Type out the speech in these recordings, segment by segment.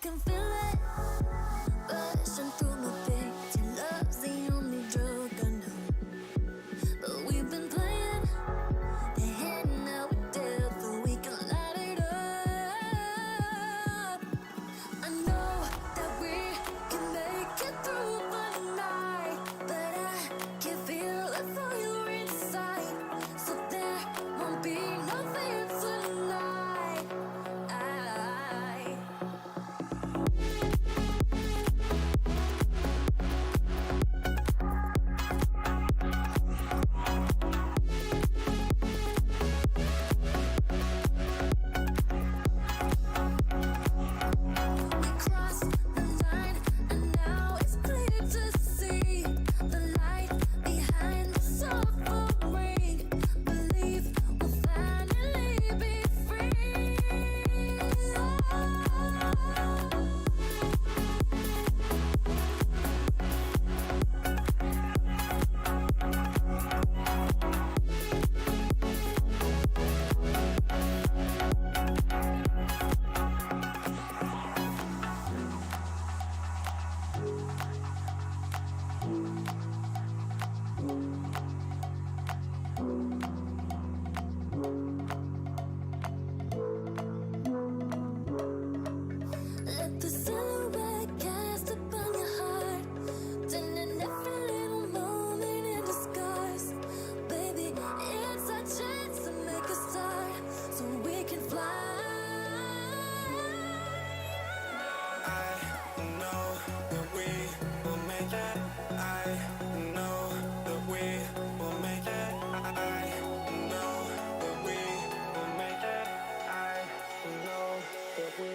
can feel it rushing through my veins. Your love's the only drug I know. But we've been playing the hand now we're dead, so we can light it up. I know that we can make it through the night, but I can feel it for you inside. So there won't be no fear tonight. We crossed the line and now it's clear to see the light behind the suffering. Believe we'll finally be free. Let the silhouette cast upon your heart, turning every little moment into scars. Baby, it's our chance to make a start, so we can fly. I know that we will make it. I know that we will make it. I know that we will make it. I know that we.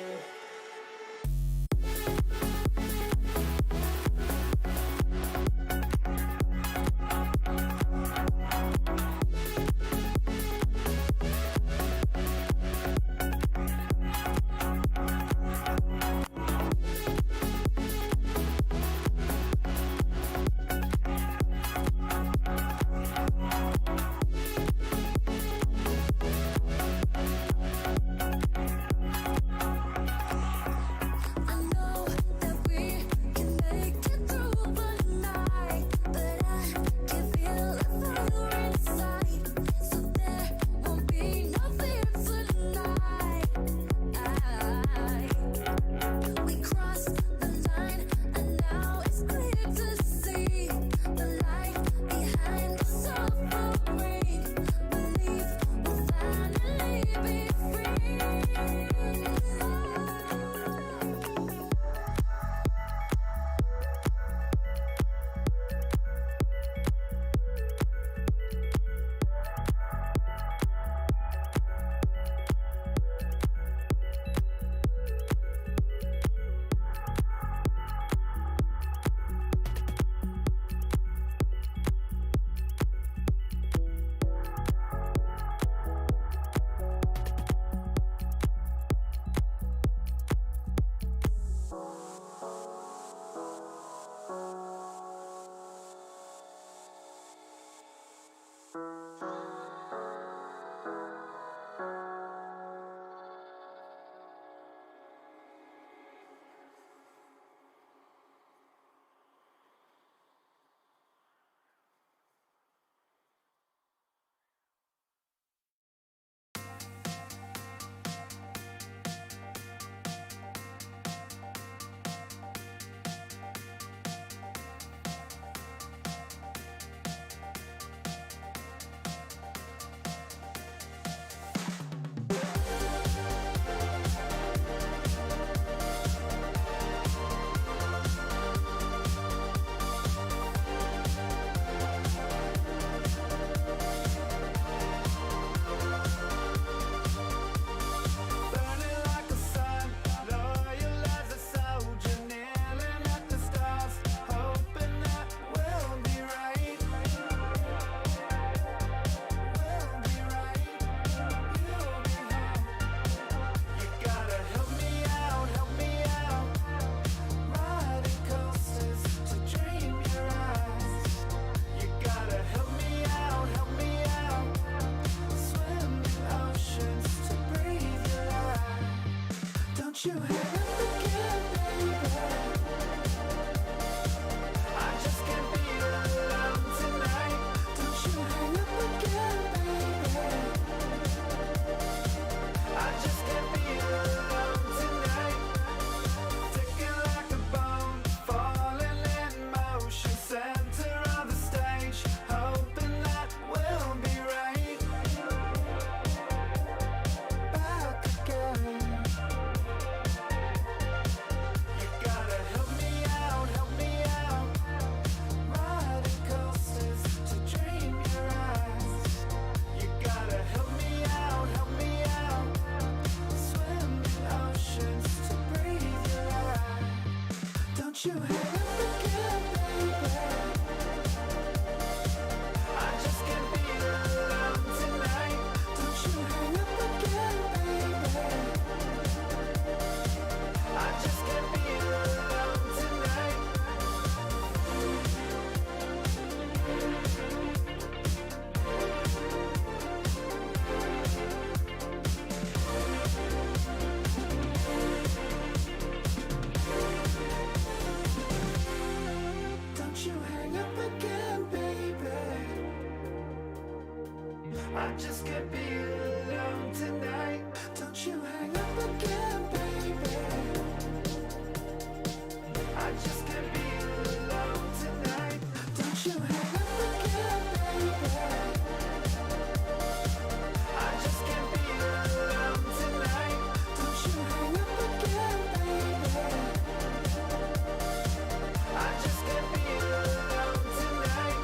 I know that we can make it through the night, but I can feel it for you inside. So there won't be no fear tonight. We crossed the line and now it's clear to see the light behind the suffering. Believe we'll finally be free. Burning like a sun, loyal as a soldier, kneeling at the stars, hoping that we'll be right. We'll be right. You'll be home. You gotta help me out, help me out. Riding coasters to dream your eyes. You gotta help me out, help me out. Swim in oceans to breathe your life. Don't you ever forget Don't you hang up again, baby. I just can't be alone tonight. Don't you hang up again, baby. I just can't be alone tonight. Don't you hang up again, baby. I just can't be alone tonight. Don't you hang up again, baby. I just can't be alone tonight. Don't you hang up again, baby. I just can't be alone tonight. Don't you hang up again, baby. I just can't be alone tonight.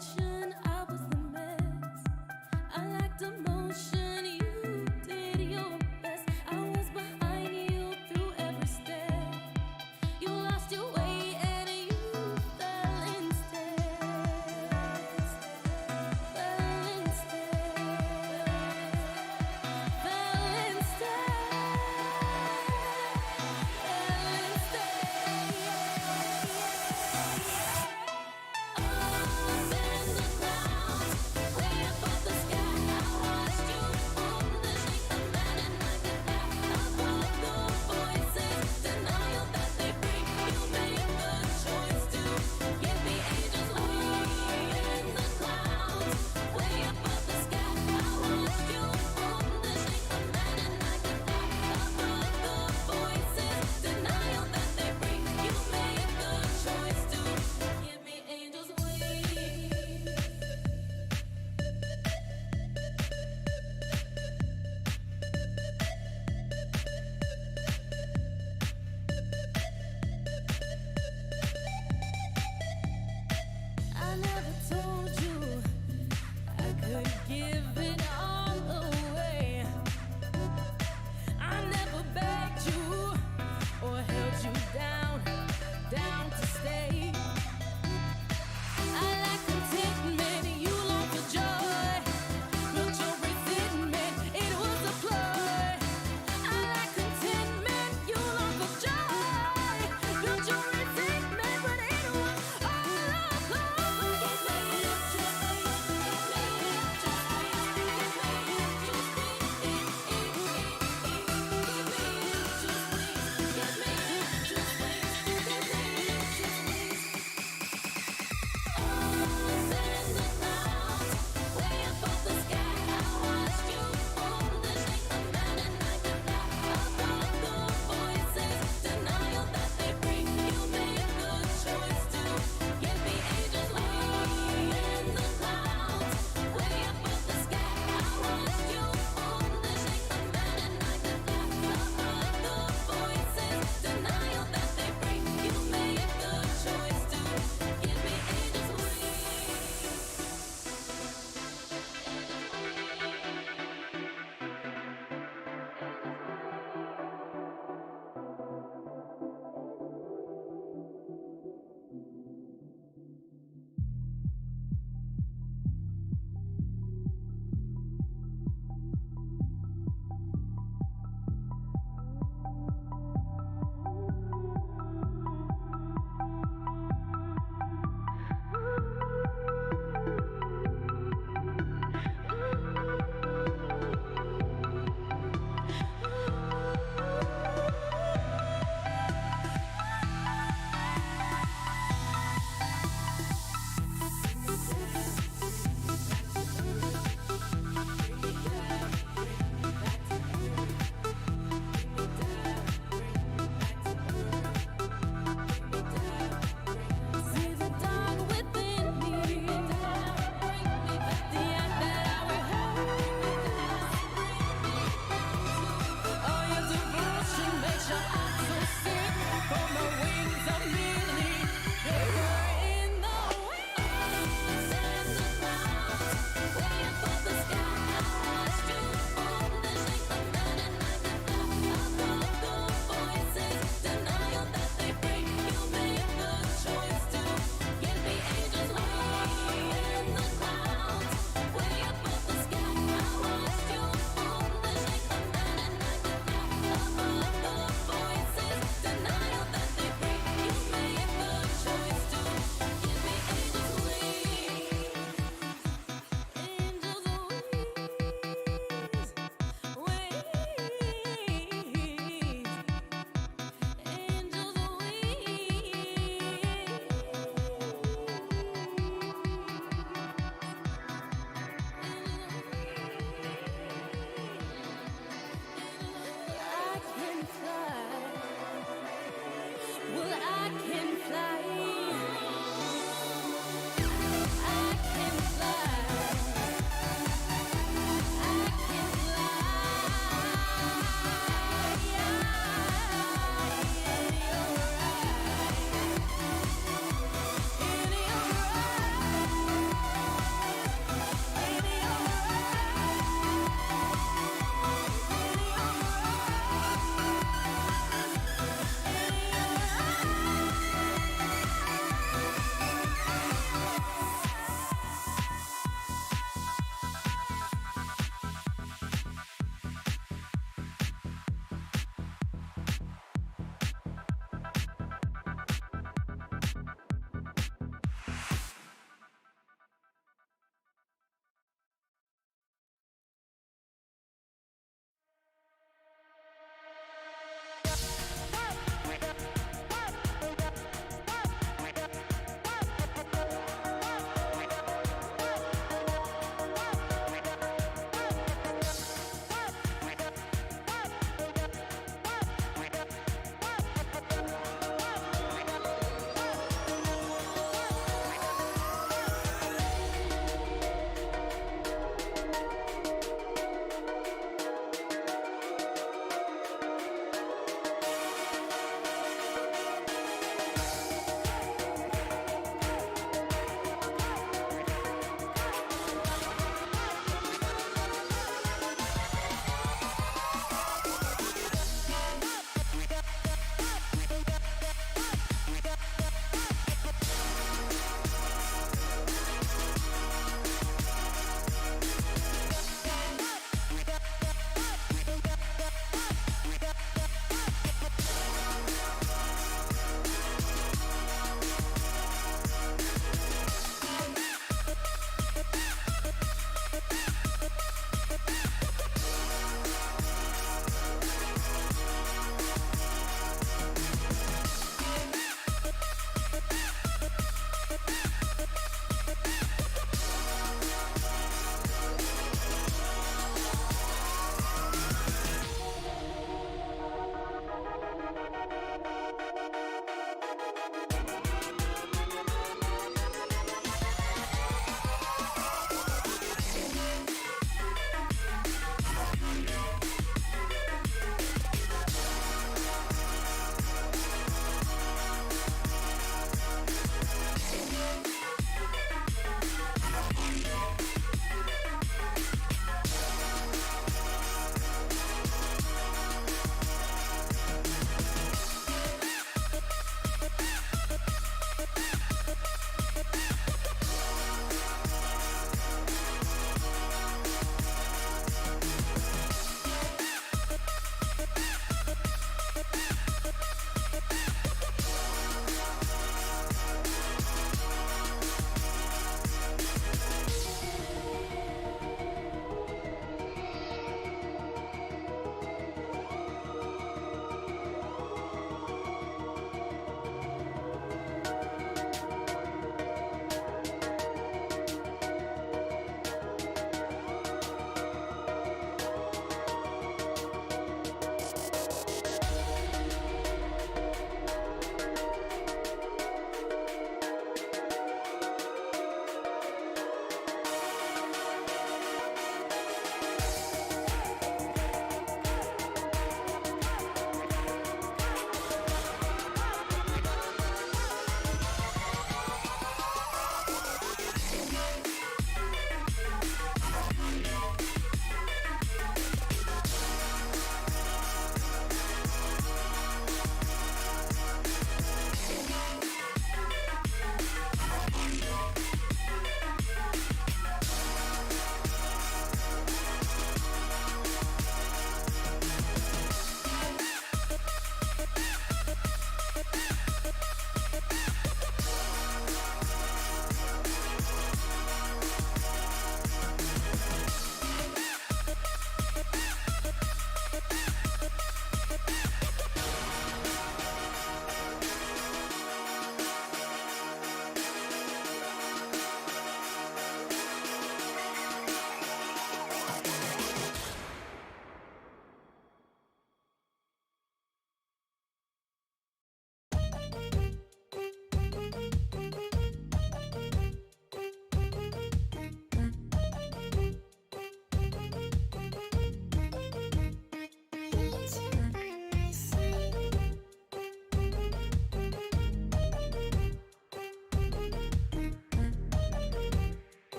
perfection, I was the mess. I lacked emotion, you did your best. I was behind you through every step. You lost your way and you fell instead. Fell instead. Fell instead. I never told you I could give it all away. I never begged you or held you down to stay. I lack contentment, you long for joy. Built your resentment, it was a ploy. I lack contentment, you long for joy. Built your resentment, but it was all a ploy.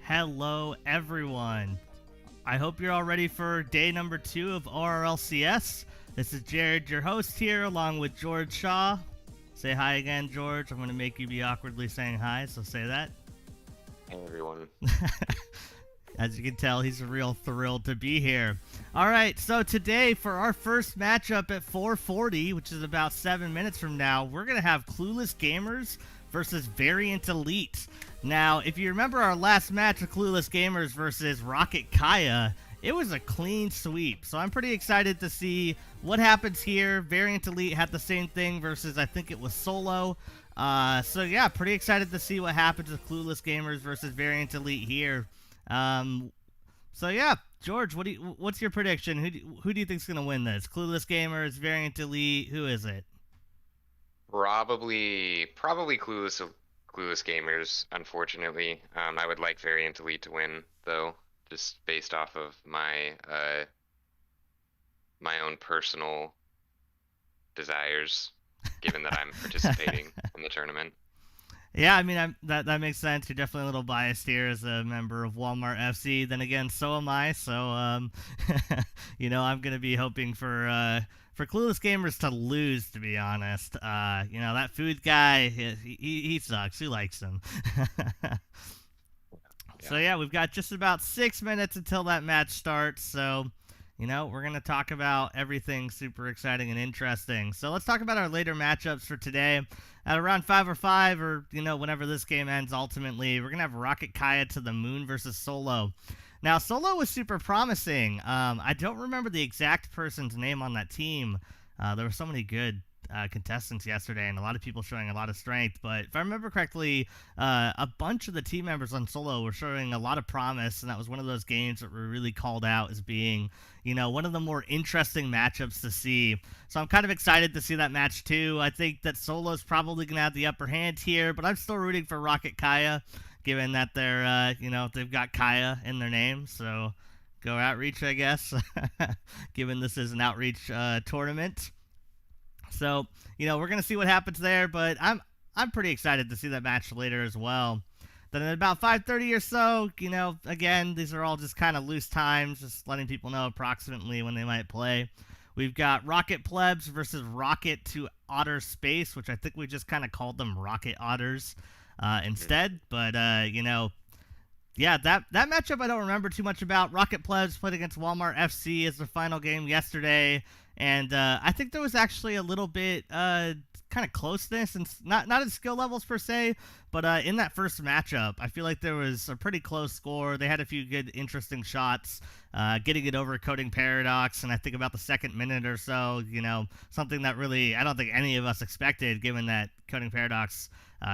Hello, everyone. I hope you're all ready for day number 2 of ORLCS. This is Jared, your host here, along with George Shaw. Say hi again, George. I'm going to make you be awkwardly saying hi, so say that. Hey, everyone. As you can tell, he's real thrilled to be here. All right, so today for our first matchup at 4:40, which is about 7 minutes from now, we're going to have Clueless Gamers versus Variant Elite. Now, if you remember our last match of Clueless Gamers versus Rocket Kaya, it was a clean sweep. So I'm pretty excited to see what happens here. Variant Elite had the same thing versus, I think it was Solo. So yeah, pretty excited to see what happens with Clueless Gamers versus Variant Elite here. So yeah, George, what's your prediction? Who do you think's gonna win this? Clueless Gamers, Variant Elite, who is it? Probably Clueless Gamers, unfortunately. I would like Variant Elite to win, though, just based off of my my own personal desires, given that I'm participating in the tournament. Yeah, I mean, that makes sense. You're definitely a little biased here as a member of Walmart FC. Then again, so am I. So, I'm gonna be hoping for Clueless Gamers to lose. To be honest, that food guy, he sucks. Who likes him? So yeah, we've got just about 6 minutes until that match starts. So, we're going to talk about everything super exciting and interesting. So let's talk about our later matchups for today. At around 5 or 5, or, whenever this game ends ultimately, we're going to have Rocket Kaya to the Moon versus Solo. Now, Solo was super promising. I don't remember the exact person's name on that team. There were so many good contestants yesterday, and a lot of people showing a lot of strength. But if I remember correctly, a bunch of the team members on Solo were showing a lot of promise, and that was one of those games that were really called out as being, one of the more interesting matchups to see. So I'm kind of excited to see that match too. I think that Solo's probably going to have the upper hand here, but I'm still rooting for Rocket Kaya, given that they're, they've got Kaya in their name. So go Outreach, I guess, given this is an Outreach tournament. So, we're going to see what happens there, but I'm pretty excited to see that match later as well. Then at about 5:30 or so, again, these are all just kind of loose times, just letting people know approximately when they might play. We've got Rocket Plebs versus Rocket to Outer Space, which I think we just kind of called them Rocket Otters instead. But, yeah, that matchup I don't remember too much about. Rocket Plebs played against Walmart FC as their final game yesterday. And I think there was actually a little bit kind of closeness, and not in skill levels per se, but in that first matchup, I feel like there was a pretty close score. They had a few good, interesting shots, getting it over Coding Paradox, and I think about the second minute or so, something that really I don't think any of us expected, given that Coding Paradox,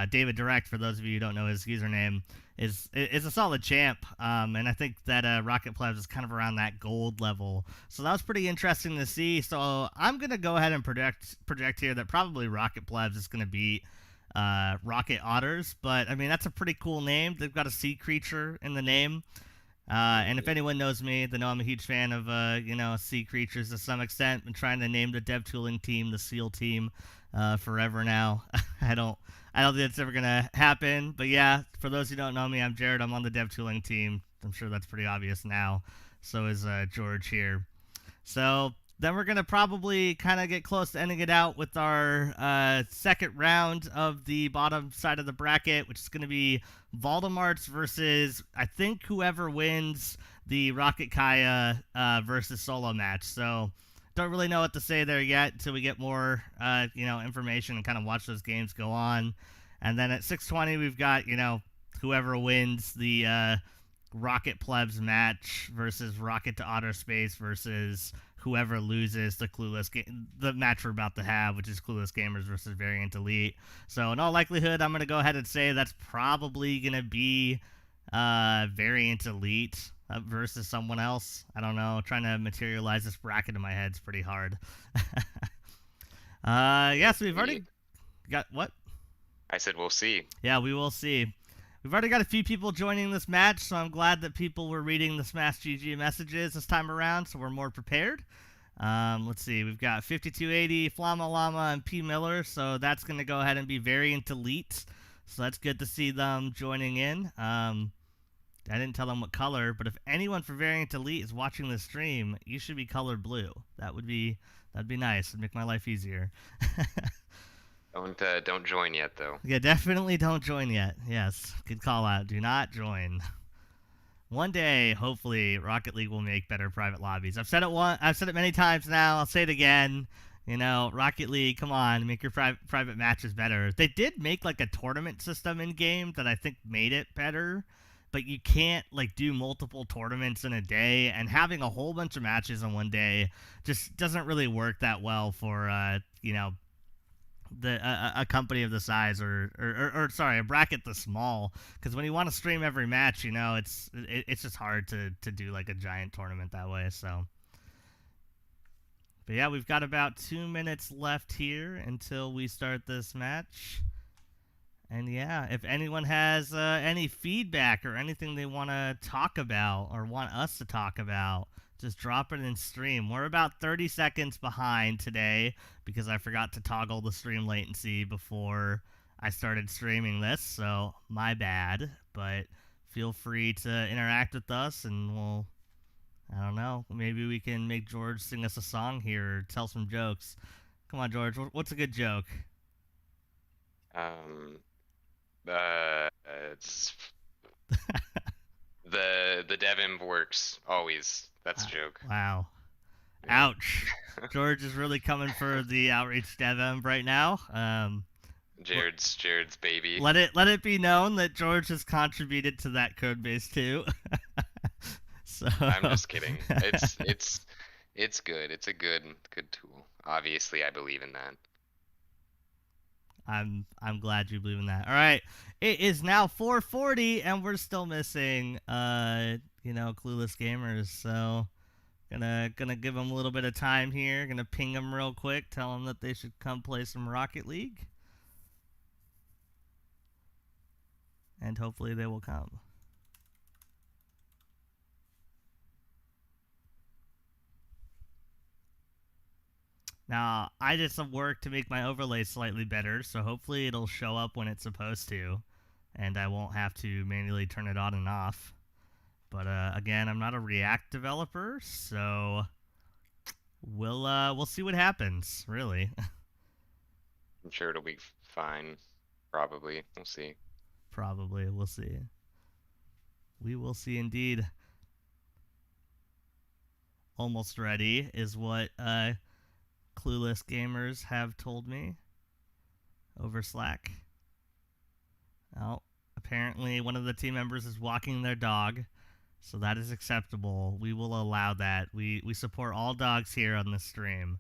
David Direct, for those of you who don't know his username, is a solid champ, and I think that Rocket Plebs is kind of around that gold level. So that was pretty interesting to see. So I'm going to go ahead and project here that probably Rocket Plebs is going to beat Rocket Otters. But, I mean, that's a pretty cool name. They've got a sea creature in the name. And if anyone knows me, they know I'm a huge fan of, sea creatures to some extent. Been trying to name the dev tooling team the SEAL team forever now. I don't think it's ever going to happen. But yeah, for those who don't know me, I'm Jared. I'm on the dev tooling team. I'm sure that's pretty obvious now. So is George here. So then we're going to probably kind of get close to ending it out with our second round of the bottom side of the bracket, which is going to be Valdemarts versus, I think, whoever wins the Rocket Kaya versus Solo match. So don't really know what to say there yet until we get more, information and kind of watch those games go on. And then at 6:20, we've got, whoever wins the Rocket Plebs match versus Rocket to Outer Space versus whoever loses the match we're about to have, which is Clueless Gamers versus Variant Elite. So in all likelihood, I'm going to go ahead and say that's probably going to be Variant Elite versus someone else. I don't know. Trying to materialize this bracket in my head is pretty hard. So we've already got what? I said we'll see. Yeah, we will see. We've already got a few people joining this match, so I'm glad that people were reading the Smash GG messages this time around, so we're more prepared. Let's see. We've got 5280, Flama Llama, and P. Miller, so that's going to go ahead and be Variant Elite. So that's good to see them joining in. I didn't tell them what color, but if anyone for Variant Elite is watching this stream, you should be colored blue. That'd be nice. It'd make my life easier. Don't join yet though. Yeah, definitely don't join yet. Yes, good call out. Do not join. One day, hopefully, Rocket League will make better private lobbies. I've said it many times now. I'll say it again. You know, Rocket League, come on, make your private matches better. They did make like a tournament system in game that I think made it better, but you can't like do multiple tournaments in a day, and having a whole bunch of matches in one day just doesn't really work that well for you know, a company of the size or sorry, a bracket this small, because when you want to stream every match, you know, it's just hard to do like a giant tournament that way. So but yeah, we've got about 2 minutes left here until we start this match. And yeah, if anyone has any feedback or anything they want to talk about or want us to talk about, just drop it in stream. We're about 30 seconds behind today because I forgot to toggle the stream latency before I started streaming this, so my bad. But feel free to interact with us, and we'll, I don't know, maybe we can make George sing us a song here or tell some jokes. Come on, George, what's a good joke? It's the Devim works always. That's a joke. Wow. Yeah. Ouch. George is really coming for the outreach Devim right now. Jared's baby. Let it be known that George has contributed to that code base too. So I'm just kidding. It's good. It's a good tool. Obviously, I believe in that. I'm glad you believe in that. All right, it is now 4:40, and we're still missing, you know, clueless gamers. So, gonna give them a little bit of time here. Gonna ping them real quick, tell them that they should come play some Rocket League, and hopefully they will come. Now, I did some work to make my overlay slightly better, so hopefully it'll show up when it's supposed to, and I won't have to manually turn it on and off. But again, I'm not a React developer, so we'll see what happens, really. I'm sure it'll be fine. Probably. We'll see. Probably, we'll see. We will see indeed. Almost ready is what clueless gamers have told me over Slack. Well, apparently one of the team members is walking their dog, so that is acceptable. We will allow that. We support all dogs here on the stream.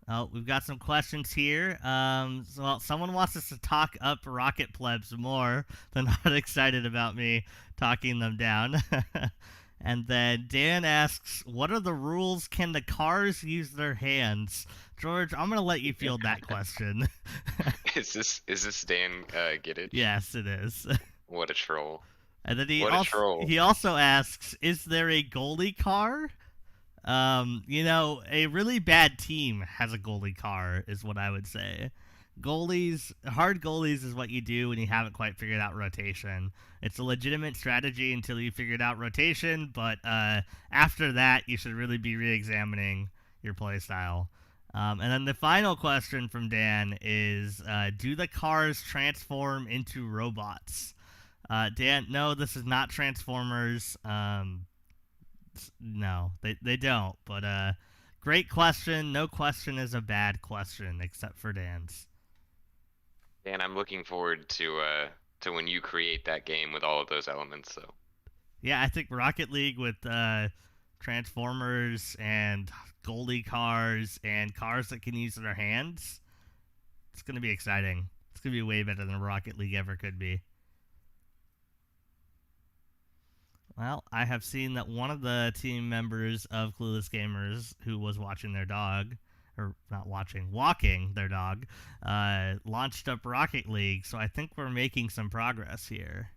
Oh, we've got some questions here. So someone wants us to talk up Rocket Plebs more. They're not excited about me talking them down. And then Dan asks, what are the rules? Can the cars use their hands? George, I'm going to let you field that question. Is this Dan Gittich? Yes, it is. What a troll. And then he also asks, is there a goalie car? You know, a really bad team has a goalie car, is what I would say. Hard goalies is what you do when you haven't quite figured out rotation. It's a legitimate strategy until you figured out rotation, but after that, you should really be re-examining your playstyle. And then the final question from Dan is, do the cars transform into robots? Dan, no, this is not Transformers. No, they don't. But great question. No question is a bad question, except for Dan's. And I'm looking forward to when you create that game with all of those elements. So yeah, I think Rocket League with Transformers and goalie cars and cars that can use their hands, it's gonna be exciting. It's gonna be way better than Rocket League ever could be. Well, I have seen that one of the team members of Clueless Gamers who was watching their dog, or not watching, walking their dog, launched up Rocket League, so I think we're making some progress here.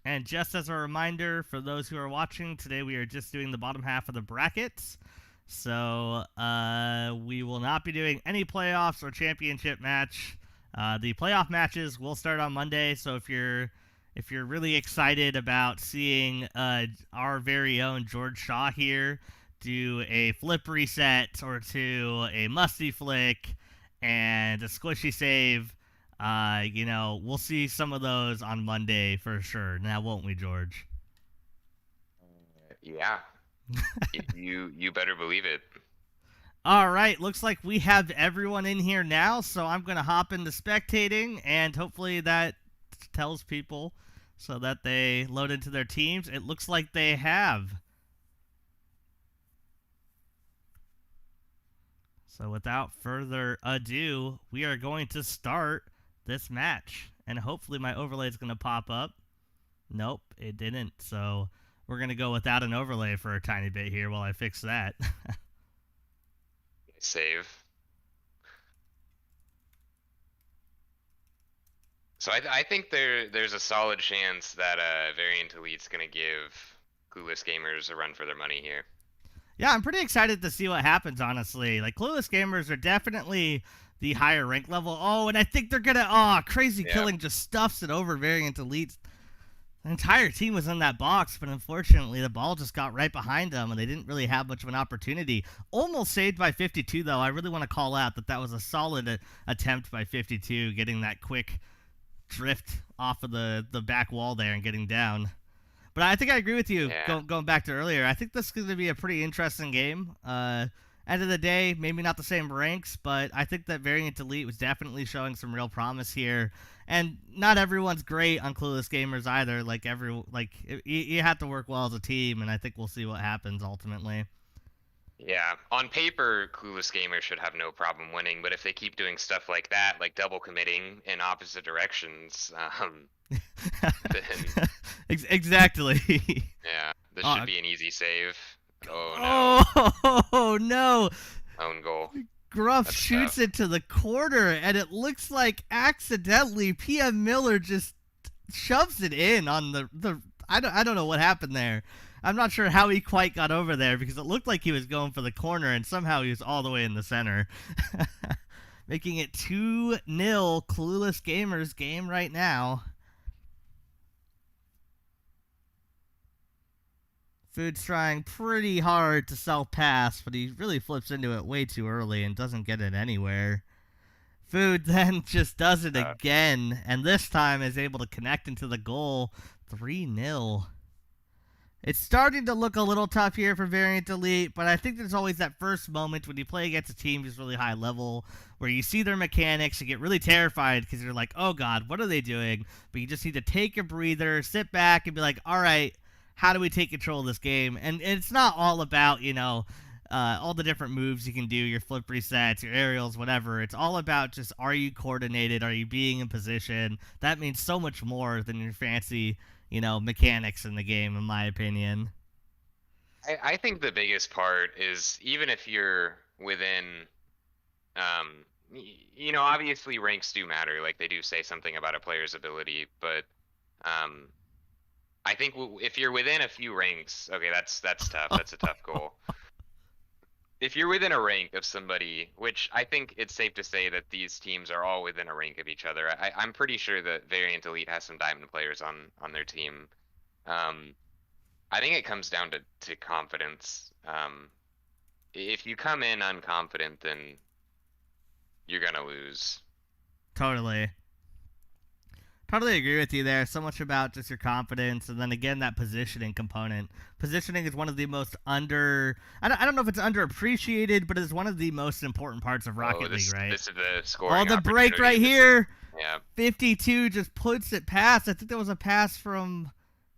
And just as a reminder for those who are watching, today we are just doing the bottom half of the brackets. So we will not be doing any playoffs or championship match. The playoff matches will start on Monday. So if you're really excited about seeing our very own George Shaw here do a flip reset or to a musty flick and a squishy save, we'll see some of those on Monday for sure. Now, won't we, George? Yeah. You better believe it. All right, looks like we have everyone in here now, so I'm going to hop into spectating, and hopefully that tells people so that they load into their teams. It looks like they have. So without further ado, we are going to start this match, and hopefully my overlay is going to pop up. Nope, it didn't, so we're going to go without an overlay for a tiny bit here while I fix that. Save. So I think there's a solid chance that Variant Elite's gonna give Clueless Gamers a run for their money here. Yeah, I'm pretty excited to see what happens, honestly. Like, Clueless Gamers are definitely the higher rank level. Oh, and I think they're gonna... Crazy Killing just stuffs it over Variant Elite. The entire team was in that box, but unfortunately the ball just got right behind them, and they didn't really have much of an opportunity. Almost saved by 52, though. I really want to call out that was a solid attempt by 52, getting that quick drift off of the back wall there and getting down. But I think I agree with you, going back to earlier. I think this is going to be a pretty interesting game. End of the day, maybe not the same ranks, but I think that Variant Elite was definitely showing some real promise here. And not everyone's great on Clueless Gamers either. You have to work well as a team, and I think we'll see what happens ultimately. Yeah, on paper, Clueless Gamers should have no problem winning, but if they keep doing stuff like that, like double committing in opposite directions, then exactly. yeah, this should be an easy save. Oh no! Oh no! Own goal. Gruff shoots it to the corner, and it looks like accidentally PM Miller just shoves it in on the. I don't know what happened there. I'm not sure how he quite got over there because it looked like he was going for the corner, and somehow he was all the way in the center. Making it 2-0 Clueless Gamers game right now. Food's trying pretty hard to self-pass, but he really flips into it way too early and doesn't get it anywhere. Food then just does it again, and this time is able to connect into the goal. 3-0. It's starting to look a little tough here for Variant Elite, but I think there's always that first moment when you play against a team who's really high level, where you see their mechanics, you get really terrified because you're like, oh god, what are they doing? But you just need to take a breather, sit back, and be like, alright, how do we take control of this game? And it's not all about, all the different moves you can do, your flip resets, your aerials, whatever. It's all about just, are you coordinated? Are you being in position? That means so much more than your fancy, mechanics in the game, in my opinion. I think the biggest part is, even if you're within, obviously ranks do matter. Like, they do say something about a player's ability, but I think if you're within a few ranks, okay, that's tough. That's a tough goal. If you're within a rank of somebody, which I think it's safe to say that these teams are all within a rank of each other. I'm pretty sure that Variant Elite has some diamond players on their team. I think it comes down to confidence. If you come in unconfident, then you're gonna lose. Totally agree with you there. So much about just your confidence, and then again that positioning component. Positioning is one of the most I don't know if it's underappreciated, but it's one of the most important parts of Rocket League, right? This is the scoring. Oh, the break right here. Yeah. 52 just puts it past. I think there was a pass from.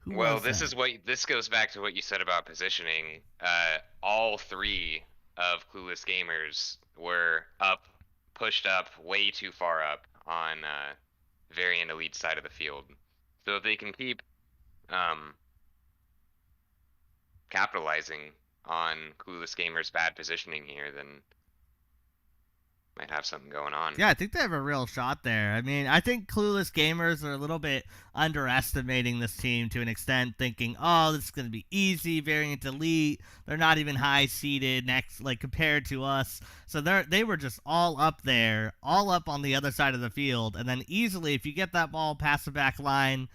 This goes back to what you said about positioning. All three of Clueless Gamers were pushed up way too far up on Variant Elite side of the field. So if they can keep capitalizing on Clueless Gamers' bad positioning here, then might have something going on. Yeah, I think they have a real shot there. I mean, I think clueless gamers are a little bit underestimating this team to an extent, thinking, "Oh, this is going to be easy, Variant Elite. They're not even high seeded next, like compared to us." So they were just all up there, all up on the other side of the field, and then easily, if you get that ball past the back line,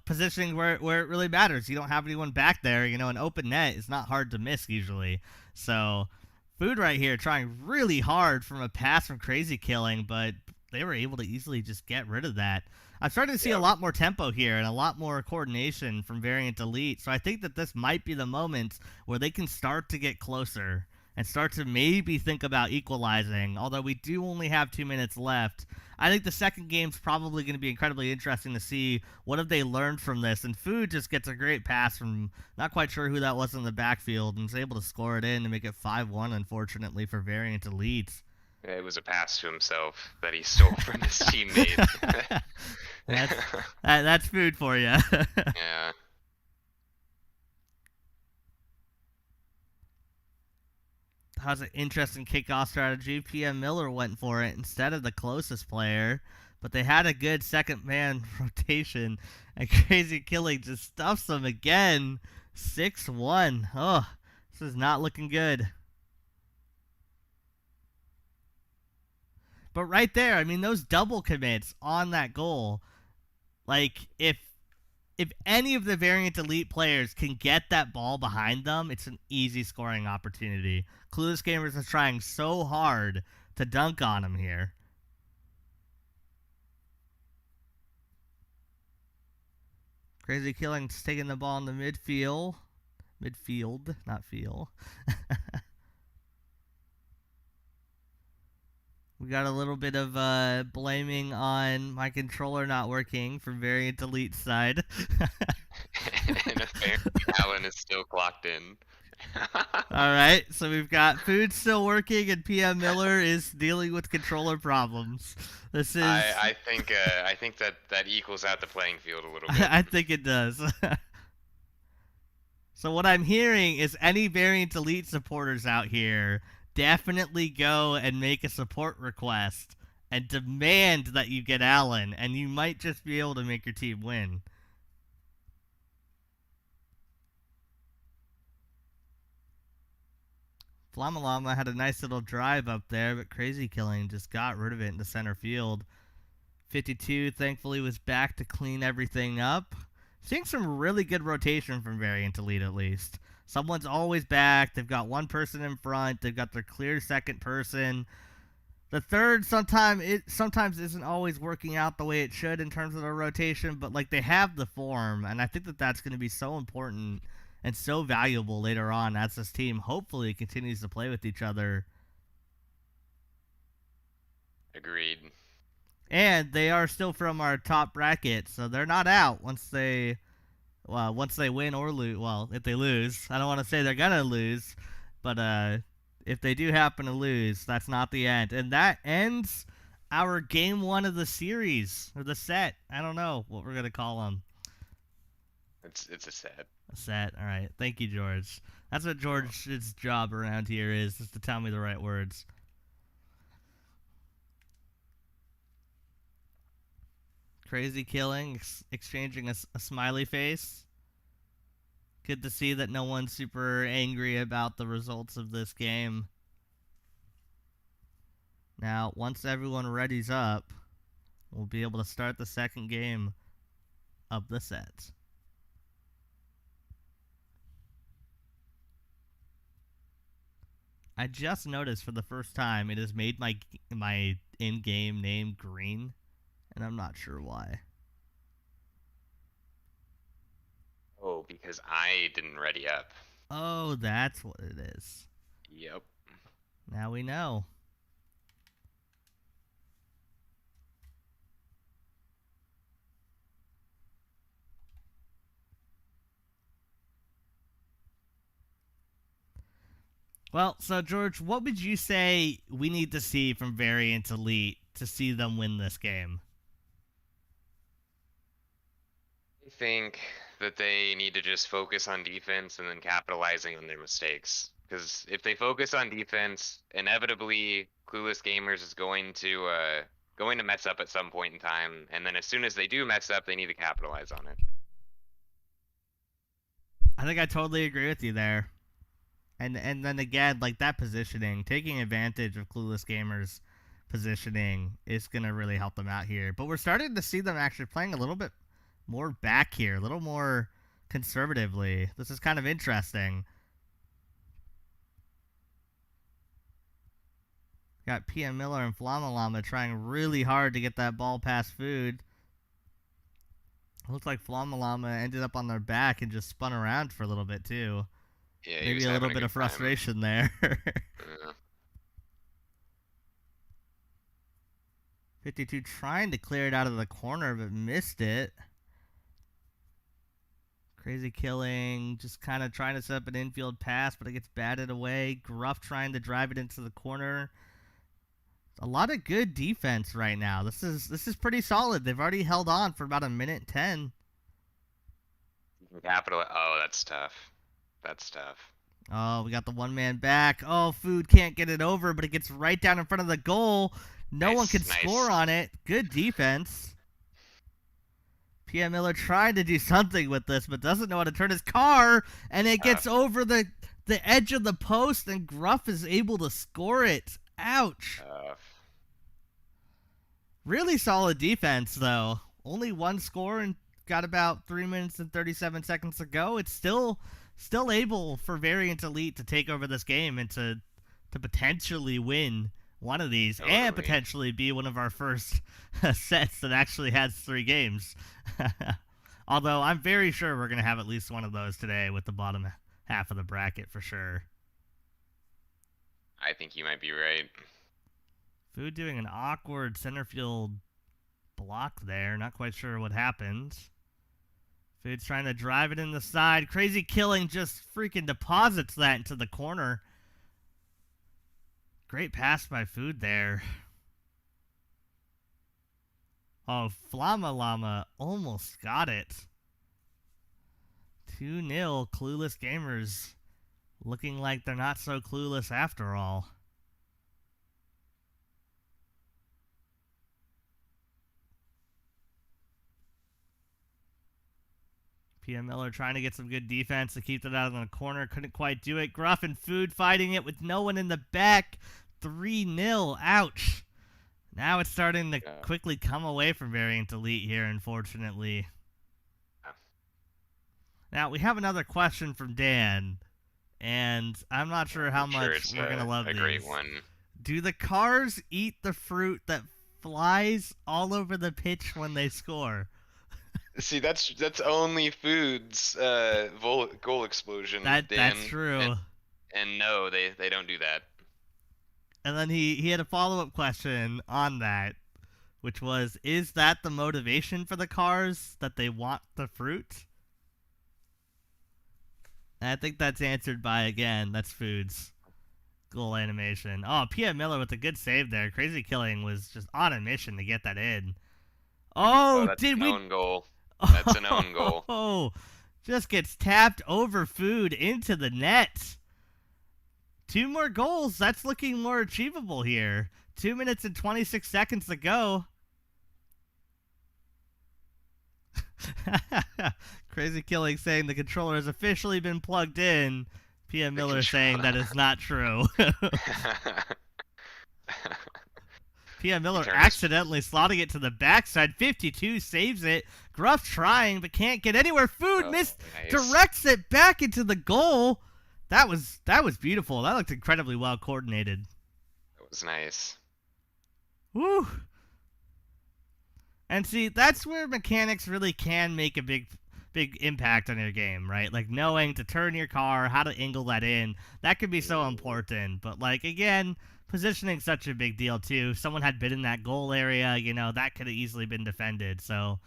positioning where it really matters. You don't have anyone back there. An open net is not hard to miss usually. So. Food right here trying really hard from a pass from Crazy Killing, but they were able to easily just get rid of that. I'm starting to see a lot more tempo here and a lot more coordination from Variant Elite, so I think that this might be the moment where they can start to get closer and start to maybe think about equalizing, although we do only have 2 minutes left. I think the second game's probably going to be incredibly interesting to see what have they learned from this. And Food just gets a great pass from not quite sure who that was in the backfield and is able to score it in to make it 5-1, unfortunately, for Variant Elite. It was a pass to himself that he stole from his teammate. That's Food for you. Yeah. That was an interesting kickoff strategy. PM Miller went for it instead of the closest player, but they had a good second man rotation, and Crazy Killing just stuffs them again. 6-1. Oh, this is not looking good. But right there, I mean, those double commits on that goal, like, if any of the Variant Elite players can get that ball behind them, it's an easy scoring opportunity. Clueless Gamers is trying so hard to dunk on him here. Crazy Killing's taking the ball in the midfield. Midfield, not feel. We got a little bit of blaming on my controller not working from Variant Elite side. And apparently Alan is still clocked in. Alright, so we've got Food still working and PM Miller is dealing with controller problems. This is... I think that equals out the playing field a little bit. I think it does. So what I'm hearing is any Variant Elite supporters out here definitely go and make a support request and demand that you get Allen, and you might just be able to make your team win. Flamalama had a nice little drive up there, but Crazy Killing just got rid of it into center field. 52 thankfully was back to clean everything up. Seeing some really good rotation from Variant Elite at least. Someone's always back. They've got one person in front. They've got their clear second person. The third sometimes isn't always working out the way it should in terms of the rotation, but like they have the form, and I think that that's going to be so important and so valuable later on as this team hopefully continues to play with each other. Agreed. And they are still from our top bracket, so they're not out once they win or lose. Well, if they lose, I don't want to say they're gonna lose, but if they do happen to lose, that's not the end, and that ends our game one of the series or the set. I don't know what we're gonna call them. It's a set. A set. All right. Thank you, George. That's what George's job around here is to tell me the right words. Crazy Killing, exchanging a smiley face. Good to see that no one's super angry about the results of this game. Now, once everyone readies up, we'll be able to start the second game of the set. I just noticed for the first time it has made my in-game name green, and I'm not sure why. Oh, because I didn't ready up. Oh, that's what it is. Yep. Now we know. Well, so George, what would you say we need to see from Variant Elite to see them win this game? I think that they need to just focus on defense and then capitalizing on their mistakes. Because if they focus on defense, inevitably Clueless Gamers is going to mess up at some point in time, and then as soon as they do mess up, they need to capitalize on it. I think I totally agree with you there. And then again, like that positioning, taking advantage of Clueless Gamers' positioning is going to really help them out here. But we're starting to see them actually playing a little bit more back here, a little more conservatively. This is kind of interesting. Got PM Miller and Flamalama trying really hard to get that ball past Food. Looks like Flamalama ended up on their back and just spun around for a little bit too. Yeah, he Maybe was a little having bit good of time. frustration there. Yeah. 52 trying to clear it out of the corner, but missed it. Crazy Killing, just kind of trying to set up an infield pass, but it gets batted away. Gruff trying to drive it into the corner. A lot of good defense right now. This is pretty solid. They've already held on for about a minute 10. Capital. Oh, that's tough. That's tough. Oh, we got the one-man back. Oh, Food can't get it over, but it gets right down in front of the goal. No one can score on it. Good defense. PM Miller trying to do something with this, but doesn't know how to turn his car, and it gets over the edge of the post, and Gruff is able to score it. Ouch. Really solid defense, though. Only one score and got about 3 minutes and 37 seconds to go. It's still able for Variant Elite to take over this game and to potentially win one of these and potentially be one of our first sets that actually has 3 games. Although I'm very sure we're going to have at least one of those today with the bottom half of the bracket for sure. I think you might be right. Food doing an awkward center field block there. Not quite sure what happened. Food's trying to drive it in the side. Crazy Killing just freaking deposits that into the corner. Great pass by Food there. Oh, Flamalama almost got it. 2-0, Clueless Gamers. Looking like they're not so clueless after all. PM Miller trying to get some good defense to keep it out of the corner. Couldn't quite do it. Gruff and Food fighting it with no one in the back. 3-0. Ouch. Now it's starting to quickly come away from Variant Elite here, unfortunately. Now, we have another question from Dan, and I'm not sure how much we're going to love these. A great one. Do the cars eat the fruit that flies all over the pitch when they score? See, that's only Food's goal explosion. That's true. And no, they don't do that. And then he had a follow-up question on that, which was, is that the motivation for the cars, that they want the fruit? And I think that's answered by, again, that's Food's goal animation. Oh, PM Miller with a good save there. Crazy Killing was just on a mission to get that in. Oh, that's did an we... own goal. That's an own goal. Oh, just gets tapped over Food into the net. 2 more goals. That's looking more achievable here. 2 minutes and 26 seconds to go. Crazy Killing saying the controller has officially been plugged in. PM Miller saying that is not true. PM Miller accidentally slotting it to the backside. 52 saves it. Gruff trying, but can't get anywhere. Food directs it back into the goal. That was beautiful. That looked incredibly well coordinated. That was nice. Woo! And see, that's where mechanics really can make a big impact on your game, right? Like knowing to turn your car, how to angle that in, that could be so important. But like again, positioning's such a big deal too. If someone had been in that goal area, that could have easily been defended. So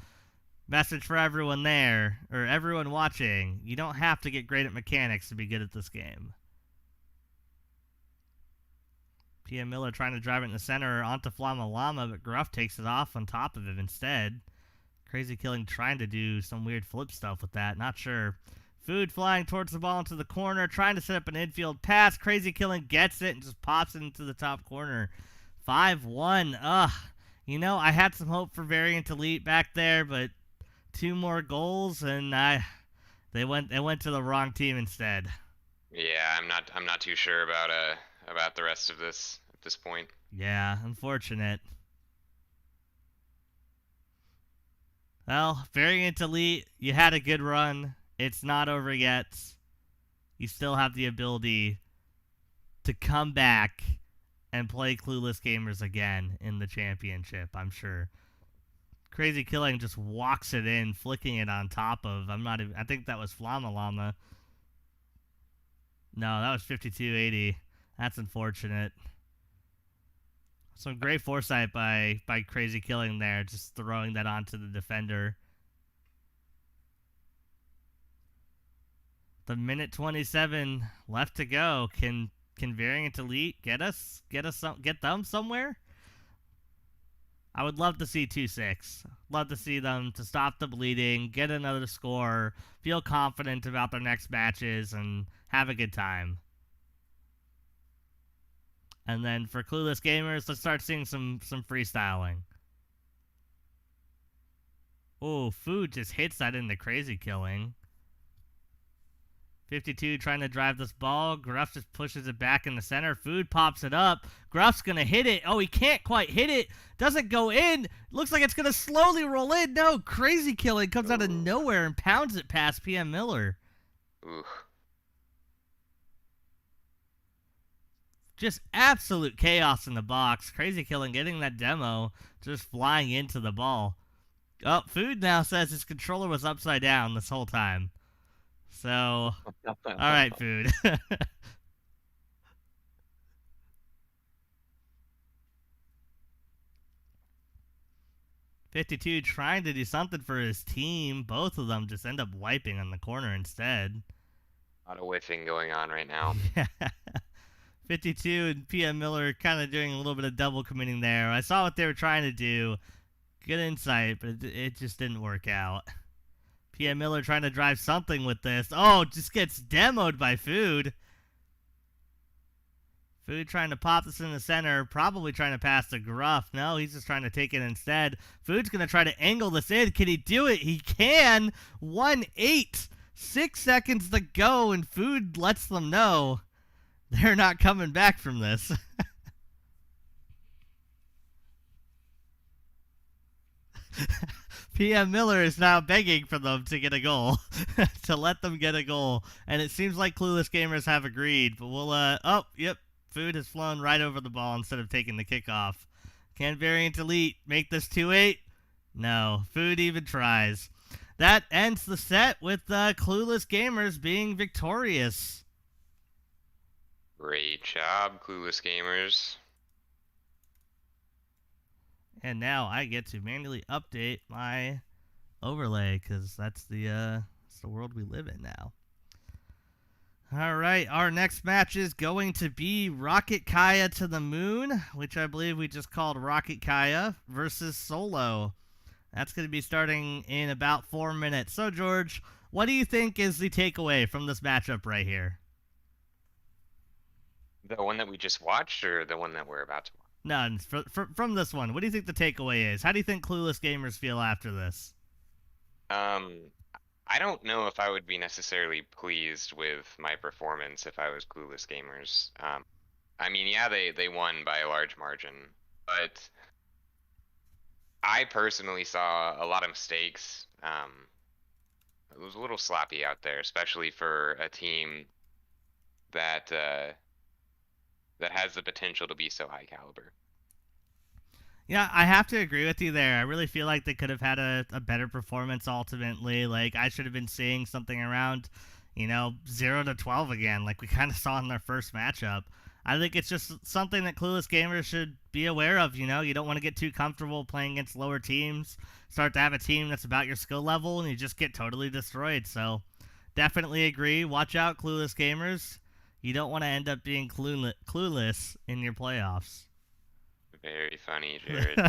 message for everyone there, or everyone watching, you don't have to get great at mechanics to be good at this game. PM Miller trying to drive it in the center onto Flamalama, but Gruff takes it off on top of him instead. Crazy Killing trying to do some weird flip stuff with that. Not sure. Food flying towards the ball into the corner, trying to set up an infield pass. Crazy Killing gets it and just pops it into the top corner. 5-1. Ugh. You know, I had some hope for Variant Elite back there, but 2 more goals and they went to the wrong team instead. Yeah, I'm not too sure about the rest of this at this point. Yeah, unfortunate. Well, Variant Elite, you had a good run. It's not over yet. You still have the ability to come back and play Clueless Gamers again in the championship, I'm sure. Crazy Killing just walks it in, flicking it on top of, I think that was Flama Llama. No, that was 5280. That's unfortunate. Some great foresight by Crazy Killing there, just throwing that onto the defender. The minute 27 left to go. Can Variant Elite get them somewhere? I would love to see 2-6. Love to see them to stop the bleeding, get another score, feel confident about their next matches, and have a good time. And then for Clueless Gamers, let's start seeing some freestyling. Oh, Food just hits that into Crazy Killing. 52 trying to drive this ball. Gruff just pushes it back in the center. Food pops it up. Gruff's going to hit it. Oh, he can't quite hit it. Doesn't go in. Looks like it's going to slowly roll in. No, Crazy Killing comes out of nowhere and pounds it past PM Miller. Ooh. Just absolute chaos in the box. Crazy Killing getting that demo, just flying into the ball. Oh, Food now says his controller was upside down this whole time. So, all right, Food. 52 trying to do something for his team. Both of them just end up wiping on the corner instead. A lot of whiffing going on right now. 52 and PM Miller kind of doing a little bit of double committing there. I saw what they were trying to do. Good insight, but it just didn't work out. PM Miller trying to drive something with this. Oh, just gets demoed by Food. Food trying to pop this in the center, probably trying to pass to Gruff. No, he's just trying to take it instead. Food's going to try to angle this in. Can he do it? He can. 1-8. 6 seconds to go, and Food lets them know they're not coming back from this. PM Miller is now begging for them to get a goal, to let them get a goal. And it seems like Clueless Gamers have agreed, but we'll, oh, yep, Food has flown right over the ball instead of taking the kickoff. Can Variant Elite make this 2-8? No, Food even tries. That ends the set with Clueless Gamers being victorious. Great job, Clueless Gamers. And now I get to manually update my overlay because that's the world we live in now. All right, our next match is going to be Rocket Kaya to the Moon, which I believe we just called Rocket Kaya versus Solo. That's going to be starting in about 4 minutes. So, George, what do you think is the takeaway from this matchup right here? The one that we just watched, or the one that we're about to watch? None. From this one, what do you think the takeaway is? How do you think Clueless Gamers feel after this? I don't know if I would be necessarily pleased with my performance if I was Clueless Gamers. I mean, yeah, they won by a large margin, but I personally saw a lot of mistakes. It was a little sloppy out there, especially for a team that has the potential to be so high caliber. Yeah, I have to agree with you there. I really feel like they could have had a better performance ultimately. Like, I should have been seeing something around, 0-12 again, like we kind of saw in their first matchup. I think it's just something that Clueless Gamers should be aware of. You don't want to get too comfortable playing against lower teams. Start to have a team that's about your skill level, and you just get totally destroyed. So, definitely agree. Watch out, Clueless Gamers. You don't want to end up being clueless in your playoffs. Very funny, Jared.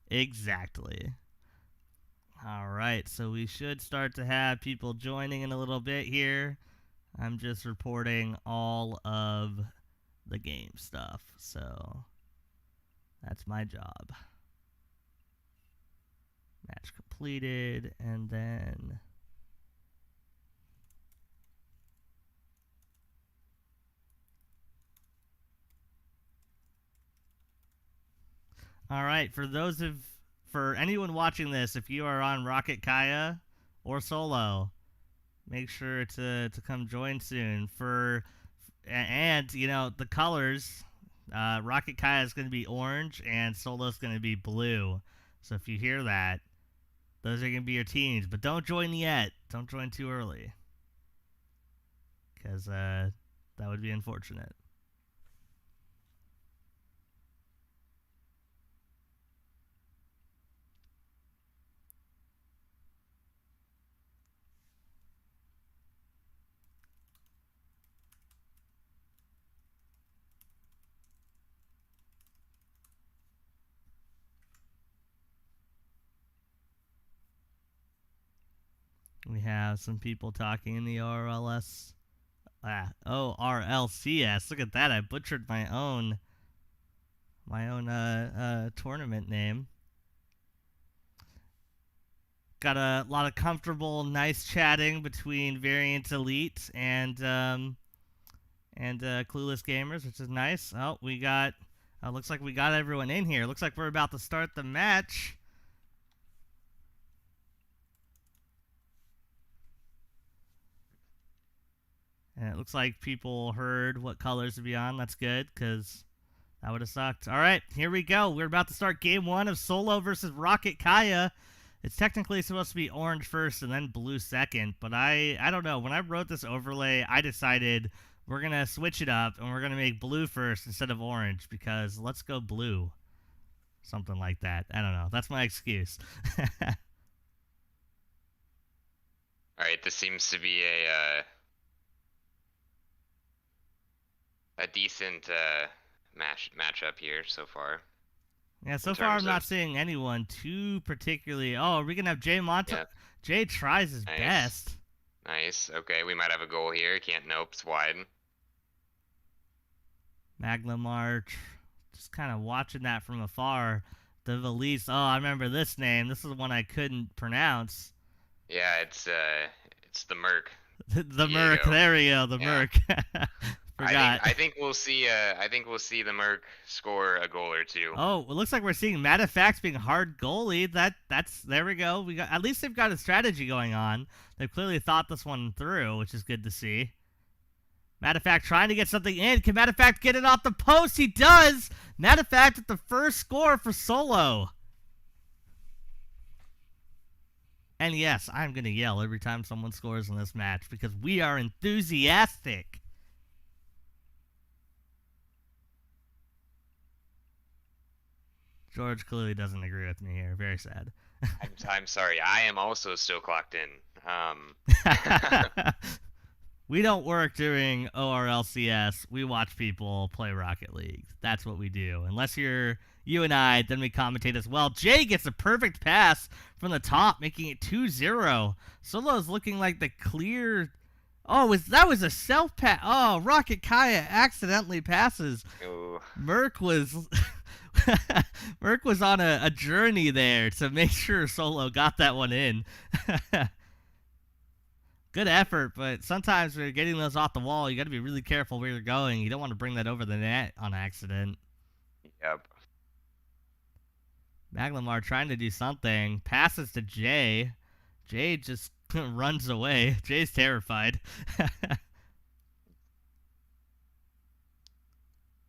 Exactly. All right, so we should start to have people joining in a little bit here. I'm just reporting all of the game stuff, so that's my job. Match completed, and then all right, for anyone watching this, if you are on Rocket Kaya or solo, make sure to come join soon. And you know, the colors, Rocket Kaya is going to be orange and solo is going to be blue. So if you hear that, those are going to be your teams, but don't join yet. Don't join too early, because that would be unfortunate. We have some people talking in the ORLCS. Look at that. I butchered my own tournament name. Got a lot of comfortable, nice chatting between Variant Elite and Clueless Gamers, which is nice. Oh, we got. Looks like we got everyone in here. Looks like we're about to start the match. And it looks like people heard what colors to be on. That's good, because that would have sucked. All right, here we go. We're about to start game 1 of Solo versus Rocket Kaya. It's technically supposed to be orange first and then blue second, but I don't know. When I wrote this overlay, I decided we're going to switch it up, and we're going to make blue first instead of orange, because let's go blue. Something like that. I don't know. That's my excuse. All right, this seems to be a decent matchup here so far. Yeah, so far I'm not seeing anyone too particularly. Oh, are we going to have Jay Monta? Yeah. Jay tries his Nice. best. Nice. Okay, we might have a goal here. Can't nope. It's wide. Maglamar, just kind of watching that from afar. The Valise. Oh, I remember this name. This is one I couldn't pronounce. Yeah, it's the Merc. The Merc. There we go. The Yeah. Merc. Forgot. I think we'll see the Merc score a goal or two. Oh, it looks like we're seeing Matafax being hard goalie. That's there we go. We got, at least they've got a strategy going on. They've clearly thought this one through, which is good to see. Matafax trying to get something in. Can Matafax get it off the post? He does. Matafax at the first score for Solo. And yes, I'm gonna yell every time someone scores in this match because we are enthusiastic. George clearly doesn't agree with me here. Very sad. I'm sorry. I am also still clocked in. We don't work during ORLCS. We watch people play Rocket League. That's what we do. Unless you're you and I, then we commentate as well. Jay gets a perfect pass from the top, making it 2-0. Solo's looking like the clear... Oh, that was a self-pass. Oh, Rocket Kaya accidentally passes. Ooh. Merc was... Merc was on a journey there to make sure Solo got that one in. Good effort, but sometimes when you're getting those off the wall, you got to be really careful where you're going. You don't want to bring that over the net on accident. Yep. Maglamar trying to do something. Passes to Jay. Jay just runs away. Jay's terrified.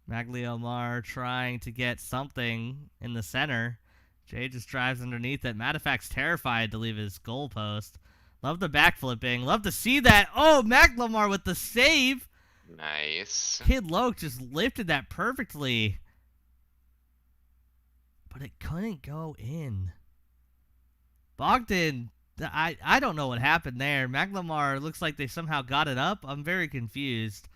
Maglamar trying to get something in the center. Jay just drives underneath it. Matafax terrified to leave his goal post. Love the backflipping. Love to see that. Oh, Maglamar with the save. Nice. Kid Loke just lifted that perfectly. But it couldn't go in. Bogdan, I don't know what happened there. Maglamar looks like they somehow got it up. I'm very confused.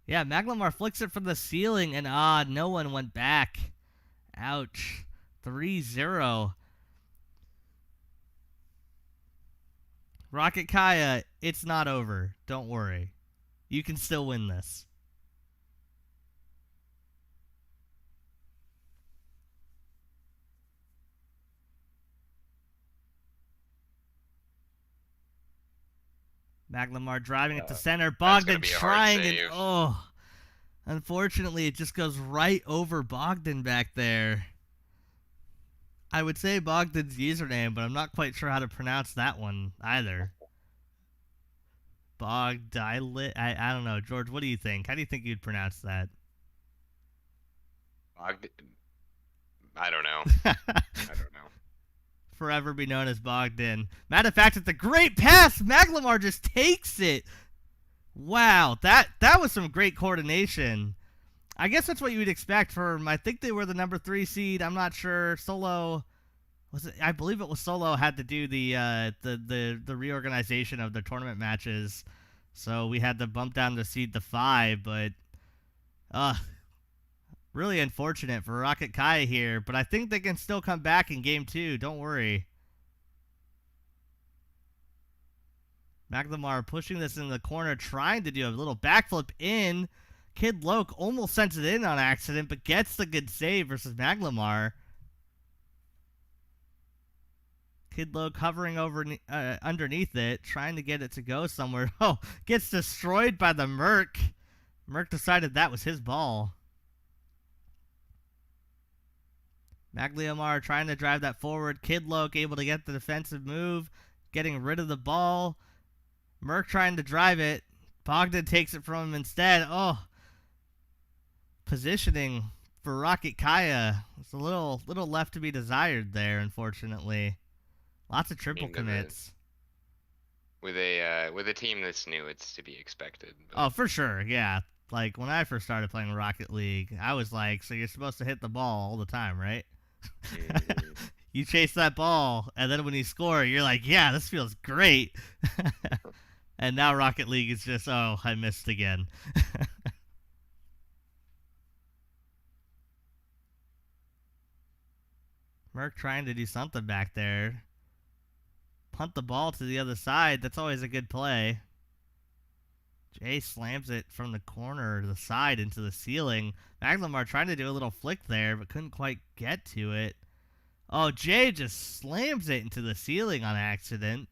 Yeah, Maglamar flicks it from the ceiling, and no one went back. Ouch. 3-0. Rocket Kaya, it's not over. Don't worry. You can still win this. Maglamar driving it to center. Bogdan be a hard trying save. and oh, unfortunately it just goes right over Bogdan back there. I would say Bogdan's username, but I'm not quite sure how to pronounce that one either. Bogdilit. I don't know, George. What do you think? How do you think you'd pronounce that? I don't know. I don't know. Forever be known as Bogdan. Matter of fact, it's a great pass. Maglamar just takes it. Wow, that was some great coordination. I guess that's what you would expect from. I think they were the number 3 seed. I'm not sure. Solo was it? I believe it was Solo had to do the reorganization of the tournament matches, so we had to bump down the seed to 5. But really unfortunate for Rocket Kaya here, but I think they can still come back in game 2. Don't worry. Maglamar pushing this in the corner, trying to do a little backflip in. Kid Loke almost sends it in on accident, but gets the good save versus Maglamar. Kid Loke hovering over underneath it, trying to get it to go somewhere. Oh, gets destroyed by the Merc. Merc decided that was his ball. Maglamar trying to drive that forward. Kid Loke able to get the defensive move, getting rid of the ball. Merc trying to drive it. Bogdan takes it from him instead. Oh, positioning for Rocket Kaya. It's a little left to be desired there, unfortunately. Lots of triple commits. With a team that's new, it's to be expected. But... Oh, for sure, yeah. Like, when I first started playing Rocket League, I was like, so you're supposed to hit the ball all the time, right? You chase that ball, and then when you score, you're like, yeah, this feels great. And now Rocket League is just, oh, I missed again. Merc trying to do something back there. Punt the ball to the other side. That's always a good play. Jay slams it from the corner to the side into the ceiling. Maglamar trying to do a little flick there, but couldn't quite get to it. Oh, Jay just slams it into the ceiling on accident.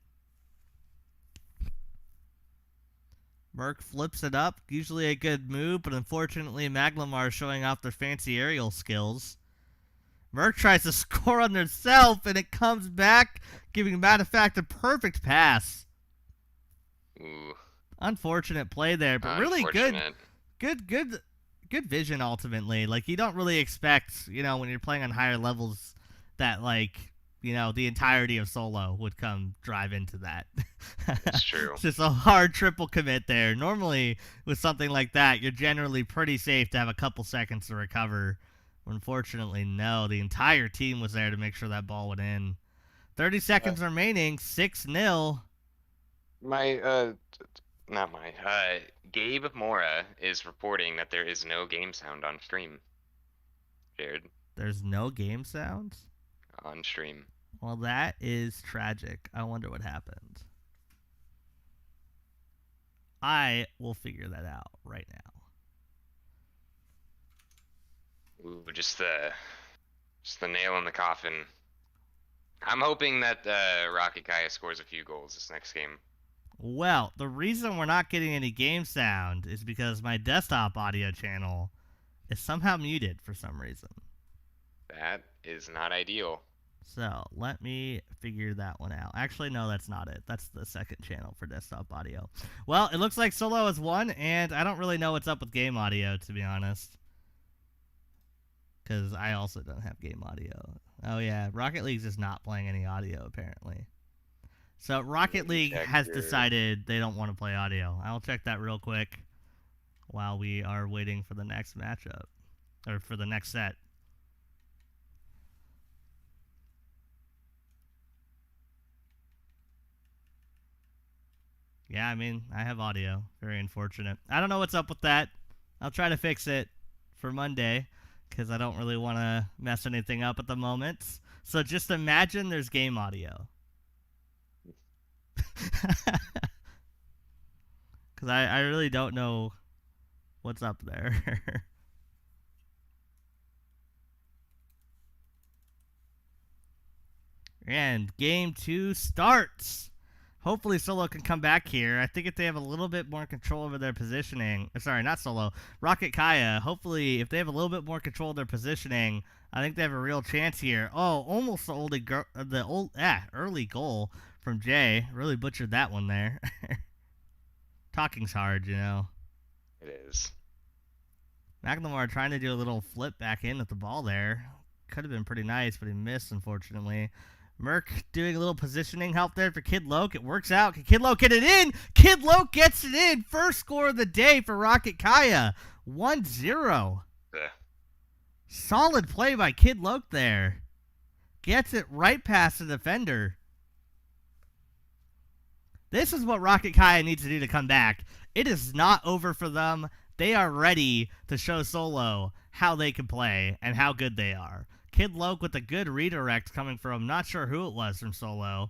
Merc flips it up. Usually a good move, but unfortunately Maglamar is showing off their fancy aerial skills. Merc tries to score on himself, and it comes back, giving matter of fact a perfect pass. Ooh. Unfortunate play there, but really good vision ultimately. Like, you don't really expect, when you're playing on higher levels that, like, the entirety of solo would come drive into that. That's true. It's just a hard triple commit there. Normally, with something like that, you're generally pretty safe to have a couple seconds to recover. Unfortunately, no. The entire team was there to make sure that ball went in. 30 seconds remaining, 6-0. Gabe Mora is reporting that there is no game sound on stream. Jared. There's no game sound? On stream. Well, that is tragic. I wonder what happened. I will figure that out right now. Ooh, just the nail in the coffin. I'm hoping that Rocket Kaya scores a few goals this next game. Well, the reason we're not getting any game sound is because my desktop audio channel is somehow muted for some reason. That is not ideal. So, let me figure that one out. Actually, no, that's not it. That's the second channel for desktop audio. Well, it looks like Solo has won, and I don't really know what's up with game audio, to be honest. Because I also don't have game audio. Oh, yeah. Rocket League's just not playing any audio, apparently. So, Rocket League has decided they don't want to play audio. I'll check that real quick while we are waiting for the next matchup. Or for the next set. Yeah, I mean, I have audio. Very unfortunate. I don't know what's up with that. I'll try to fix it for Monday, because I don't really want to mess anything up at the moment. So just imagine there's game audio. Because I really don't know what's up there. And game 2 starts. Hopefully Solo can come back here. I think if they have a little bit more control over their positioning, sorry, not Solo, Rocket Kaya. Hopefully, if they have a little bit more control of their positioning, I think they have a real chance here. Oh, almost the early goal from Jay. Really butchered that one there. Talking's hard, you know. It is. McLemore trying to do a little flip back in with the ball there. Could have been pretty nice, but he missed, unfortunately. Merc doing a little positioning help there for Kid Loke. It works out. Can Kid Loke get it in? Kid Loke gets it in. First score of the day for Rocket Kaya. 1-0. Solid play by Kid Loke there. Gets it right past the defender. This is what Rocket Kaya needs to do to come back. It is not over for them. They are ready to show Solo how they can play and how good they are. Kid Loke with a good redirect coming from not sure who it was from Solo.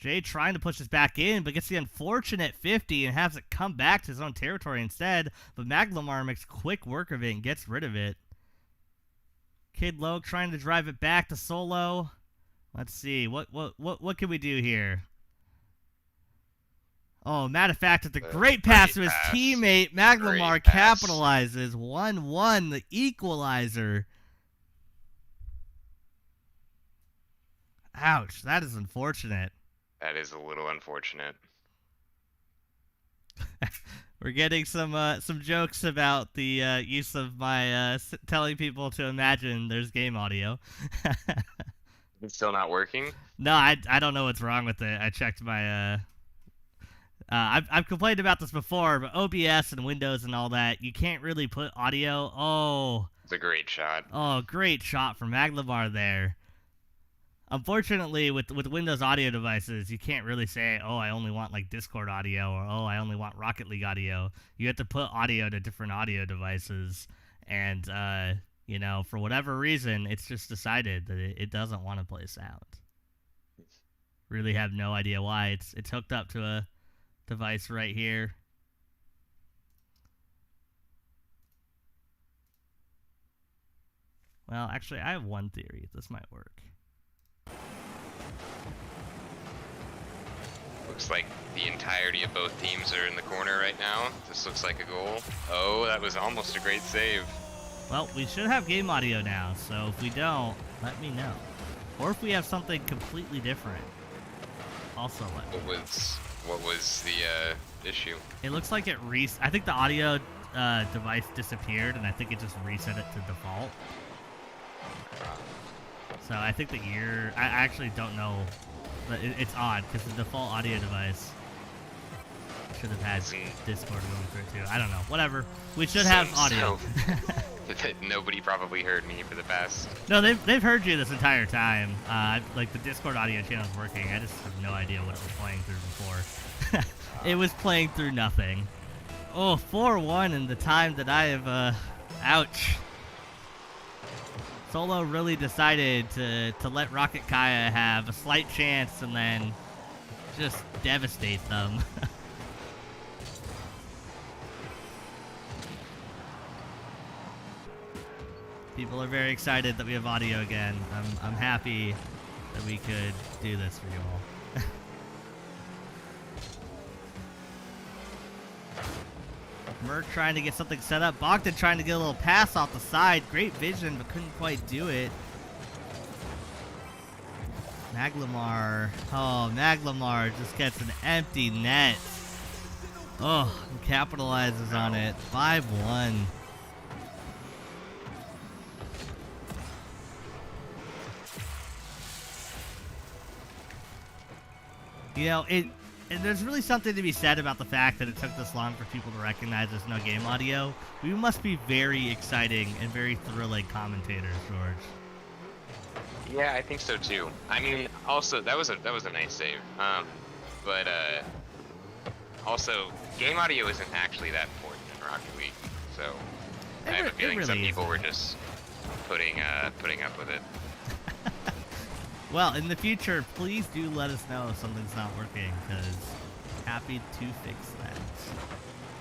Jay trying to push this back in, but gets the unfortunate 50 and has it come back to his own territory instead. But Maglamar makes quick work of it and gets rid of it. Kid Loke trying to drive it back to Solo. Let's see. What can we do here? Oh, matter of fact, it's a great pass to his teammate. Maglamar capitalizes. 1-1, the equalizer. Ouch, that is unfortunate. That is a little unfortunate. We're getting some jokes about the use of my telling people to imagine there's game audio. It's still not working? No, I don't know what's wrong with it. I checked my I've complained about this before, but OBS and Windows and all that, you can't really put audio. Oh, it's a great shot. Oh, great shot from Maglamar there. Unfortunately, with Windows audio devices, you can't really say, oh, I only want like Discord audio, or oh, I only want Rocket League audio. You have to put audio to different audio devices, and you know, for whatever reason, it's just decided that it doesn't want to play sound. Really have no idea why. It's hooked up to a device right here. Well, actually, I have one theory. This might work. Looks like the entirety of both teams are in the corner right now. This looks like a goal. Oh, that was almost a great save. Well, we should have game audio now, so if we don't, let me know. Or if we have something completely different, also let me know. What was the issue? It looks like it I think the audio device disappeared, and I think it just reset it to default. So I think the ear... I actually don't know. But it's odd, because the default audio device should have had Discord going through it too. I don't know. Whatever. We should have audio. Nobody probably heard me for the past... No, they've heard you this entire time. Like, the Discord audio channel is working. I just have no idea what it was playing through before. It was playing through nothing. Oh, 4-1 in the time that I have... ouch. Solo really decided to let Rocket Kaya have a slight chance and then just devastate them. People are very excited that we have audio again. I'm happy that we could do this for you all. Merc trying to get something set up. Bogdan trying to get a little pass off the side. Great vision, but couldn't quite do it. Maglamar. Oh, Maglamar just gets an empty net. Oh, and capitalizes on it. 5-1. You know, there's really something to be said about the fact that it took this long for people to recognize there's no game audio. We must be very exciting and very thrilling commentators, George. Yeah, I think so too. I mean, also that was a nice save. But also game audio isn't actually that important in Rocket League, so I have a feeling some people were just putting up with it. Well, in the future, please do let us know if something's not working, because happy to fix that.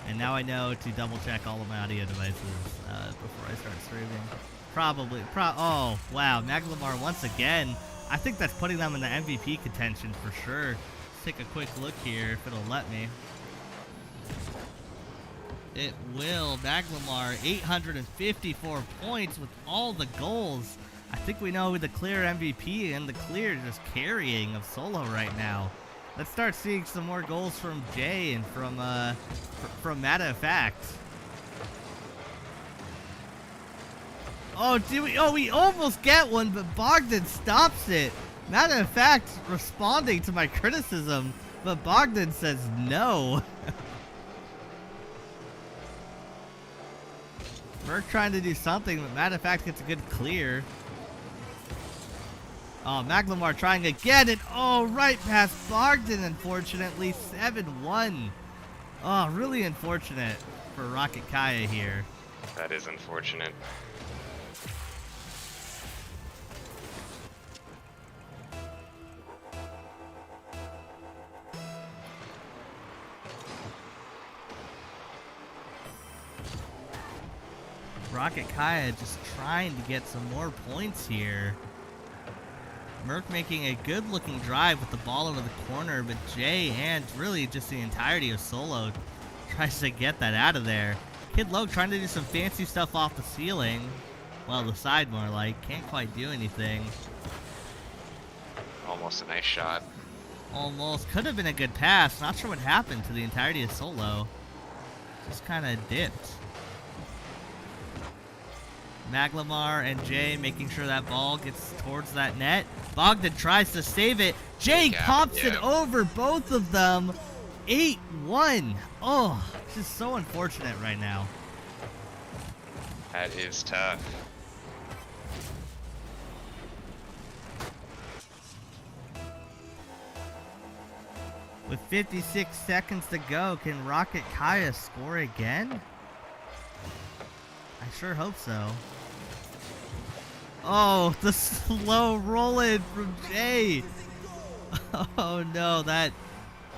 And now I know to double check all of my audio devices before I start streaming. Oh, wow. Maglamar once again. I think that's putting them in the MVP contention for sure. Let's take a quick look here if it'll let me. It will. Maglamar, 854 points with all the goals. I think we know who the clear MVP and the clear just carrying of Solo right now. Let's start seeing some more goals from Jay and from Matter of Fact. Oh, we almost get one, but Bogdan stops it. Matter of Fact responding to my criticism, but Bogdan says no. Merc trying to do something, but Matter of Fact gets a good clear. Oh, Maglamar trying again, and oh, right past Bogdan, unfortunately, 7-1. Oh, really unfortunate for Rocket Kaya here. That is unfortunate. Rocket Kaya just trying to get some more points here. Merc making a good looking drive with the ball over the corner, but Jay and really just the entirety of Solo tries to get that out of there. Kid Loke trying to do some fancy stuff off the ceiling. Well, the side more like. Can't quite do anything. Almost a nice shot. Almost. Could have been a good pass. Not sure what happened to the entirety of Solo. Just kind of dipped. Maglamar and Jay making sure that ball gets towards that net. Bogdan tries to save it. Jay pops it over both of them. 8-1. Oh, just so unfortunate right now. That is tough. With 56 seconds to go, can Rocket Kaya score again? I sure hope so. Oh, the slow roll-in from Jay. Oh no, that...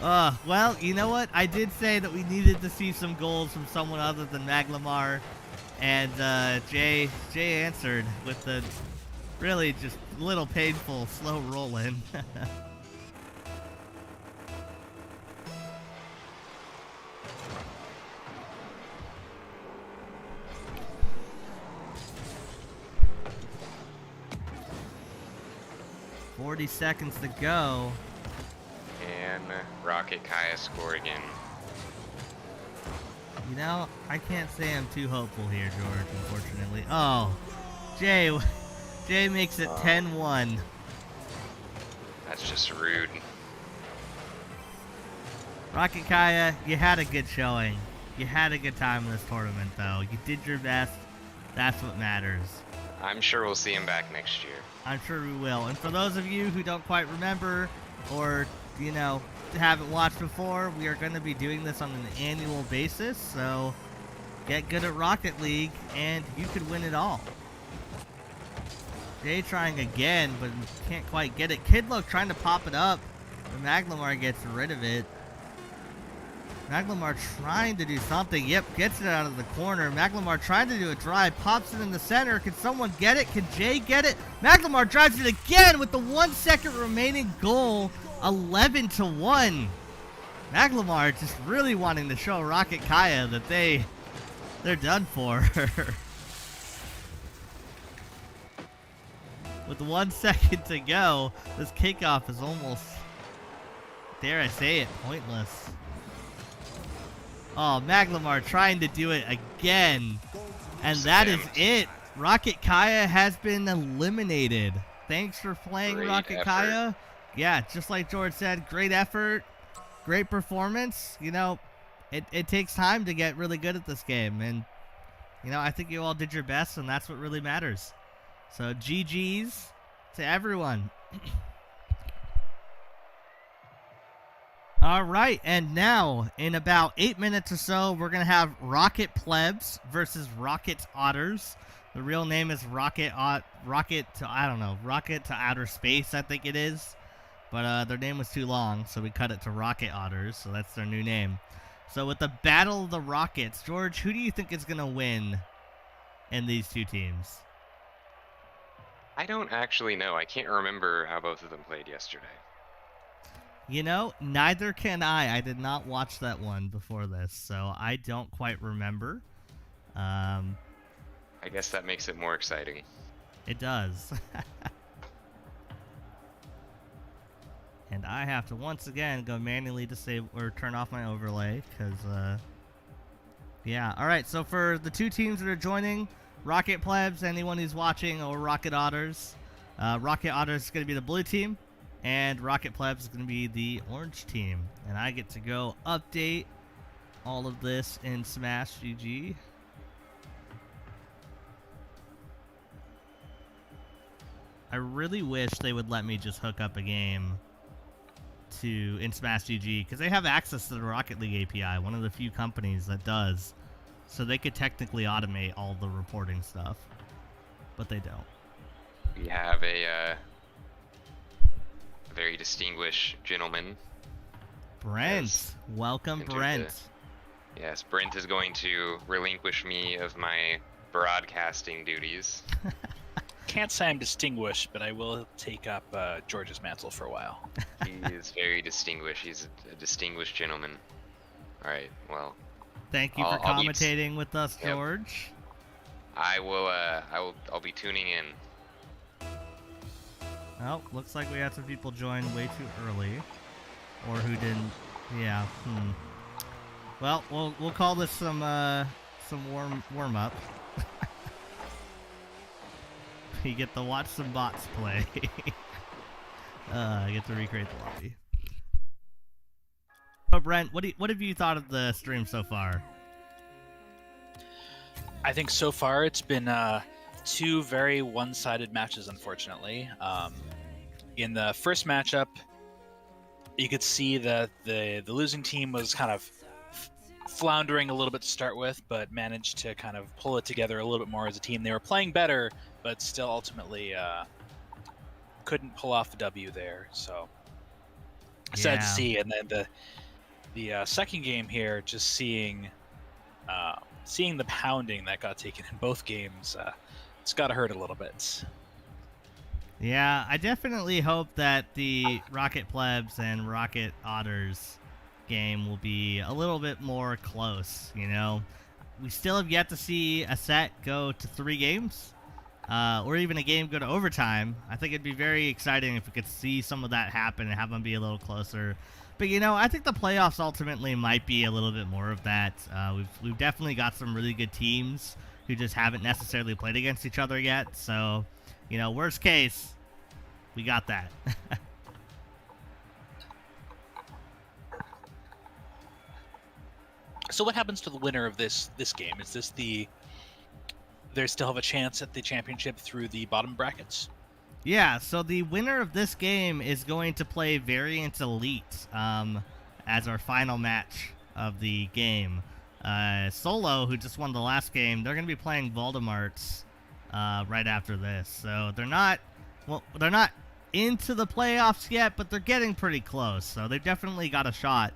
well, you know what? I did say that we needed to see some goals from someone other than Maglamar. And Jay answered with the really just little painful slow roll-in. $40 seconds to go. And Rocket Kaya score again. You know, I can't say I'm too hopeful here, George, unfortunately. Oh, Jay makes it 10-1. That's just rude. Rocket Kaya, you had a good showing. You had a good time in this tournament, though. You did your best. That's what matters. I'm sure we'll see him back next year. I'm sure we will. And for those of you who don't quite remember or, you know, haven't watched before, we are going to be doing this on an annual basis. So get good at Rocket League and you could win it all. Jay trying again, but can't quite get it. Kidlow trying to pop it up, but Maglamar gets rid of it. Maglamar trying to do something. Yep, gets it out of the corner. Maglamar trying to do a drive. Pops it in the center. Can someone get it? Can Jay get it? Maglamar drives it again with the 1 second remaining goal. 11-1. Maglamar just really wanting to show Rocket Kaya that they're done for. With 1 second to go, this kickoff is almost, dare I say it, pointless. Oh, Maglamar trying to do it again. And that is it. Rocket Kaya has been eliminated. Thanks for playing, Great Rocket effort. Kaya. Yeah, just like George said, great effort, great performance. You know, it takes time to get really good at this game. And, you know, I think you all did your best, and that's what really matters. So, GG's to everyone. All right, and now, in about 8 minutes or so, we're going to have Rocket Plebs versus Rocket Otters. The real name is Rocket to Outer Space, I think it is. But their name was too long, so we cut it to Rocket Otters, so that's their new name. So with the Battle of the Rockets, George, who do you think is going to win in these two teams? I don't actually know. I can't remember how both of them played yesterday. You know, neither can I. I did not watch that one before this, so I don't quite remember. I guess that makes it more exciting. It does. And I have to once again go manually disable or turn off my overlay because, yeah. All right, so for the two teams that are joining, Rocket Plebs, anyone who's watching, or Rocket Otters, Rocket Otters is going to be the blue team, and Rocket Plebs is going to be the orange team. And I get to go update all of this in Smash GG. I really wish they would let me just hook up a game in Smash GG, because they have access to the Rocket League API, one of the few companies that does, so they could technically automate all the reporting stuff, but they don't. We have a very distinguished gentleman. Brent, welcome Brent. Yes, Brent is going to relinquish me of my broadcasting duties. Can't say I'm distinguished, but I will take up George's mantle for a while. He is very distinguished. He's a distinguished gentleman. All right, well. Thank you for commentating with us, George. I'll be tuning in. Oh, looks like we had some people join way too early, or who didn't. Yeah. Well, we'll call this some warm up. You get to watch some bots play. I get to recreate the lobby. So Brent, what have you thought of the stream so far? I think so far it's been two very one-sided matches, unfortunately. In the first matchup, you could see that the losing team was kind of floundering a little bit to start with, but managed to kind of pull it together a little bit more as a team. They were playing better, but still ultimately couldn't pull off the W there. So sad to see. And then the second game here, just seeing the pounding that got taken in both games, it's got to hurt a little bit. Yeah, I definitely hope that the Rocket Plebs and Rocket Otters game will be a little bit more close, you know? We still have yet to see a set go to 3 games, or even a game go to overtime. I think it'd be very exciting if we could see some of that happen and have them be a little closer. But, you know, I think the playoffs ultimately might be a little bit more of that. We've definitely got some really good teams who just haven't necessarily played against each other yet. So, you know, worst case, we got that. So what happens to the winner of this game? Is this they still have a chance at the championship through the bottom brackets? Yeah, so the winner of this game is going to play Variant Elite as our final match of the game. Solo, who just won the last game, they're going to be playing Voldemorts right after this. So they're not into the playoffs yet, but they're getting pretty close. So they've definitely got a shot.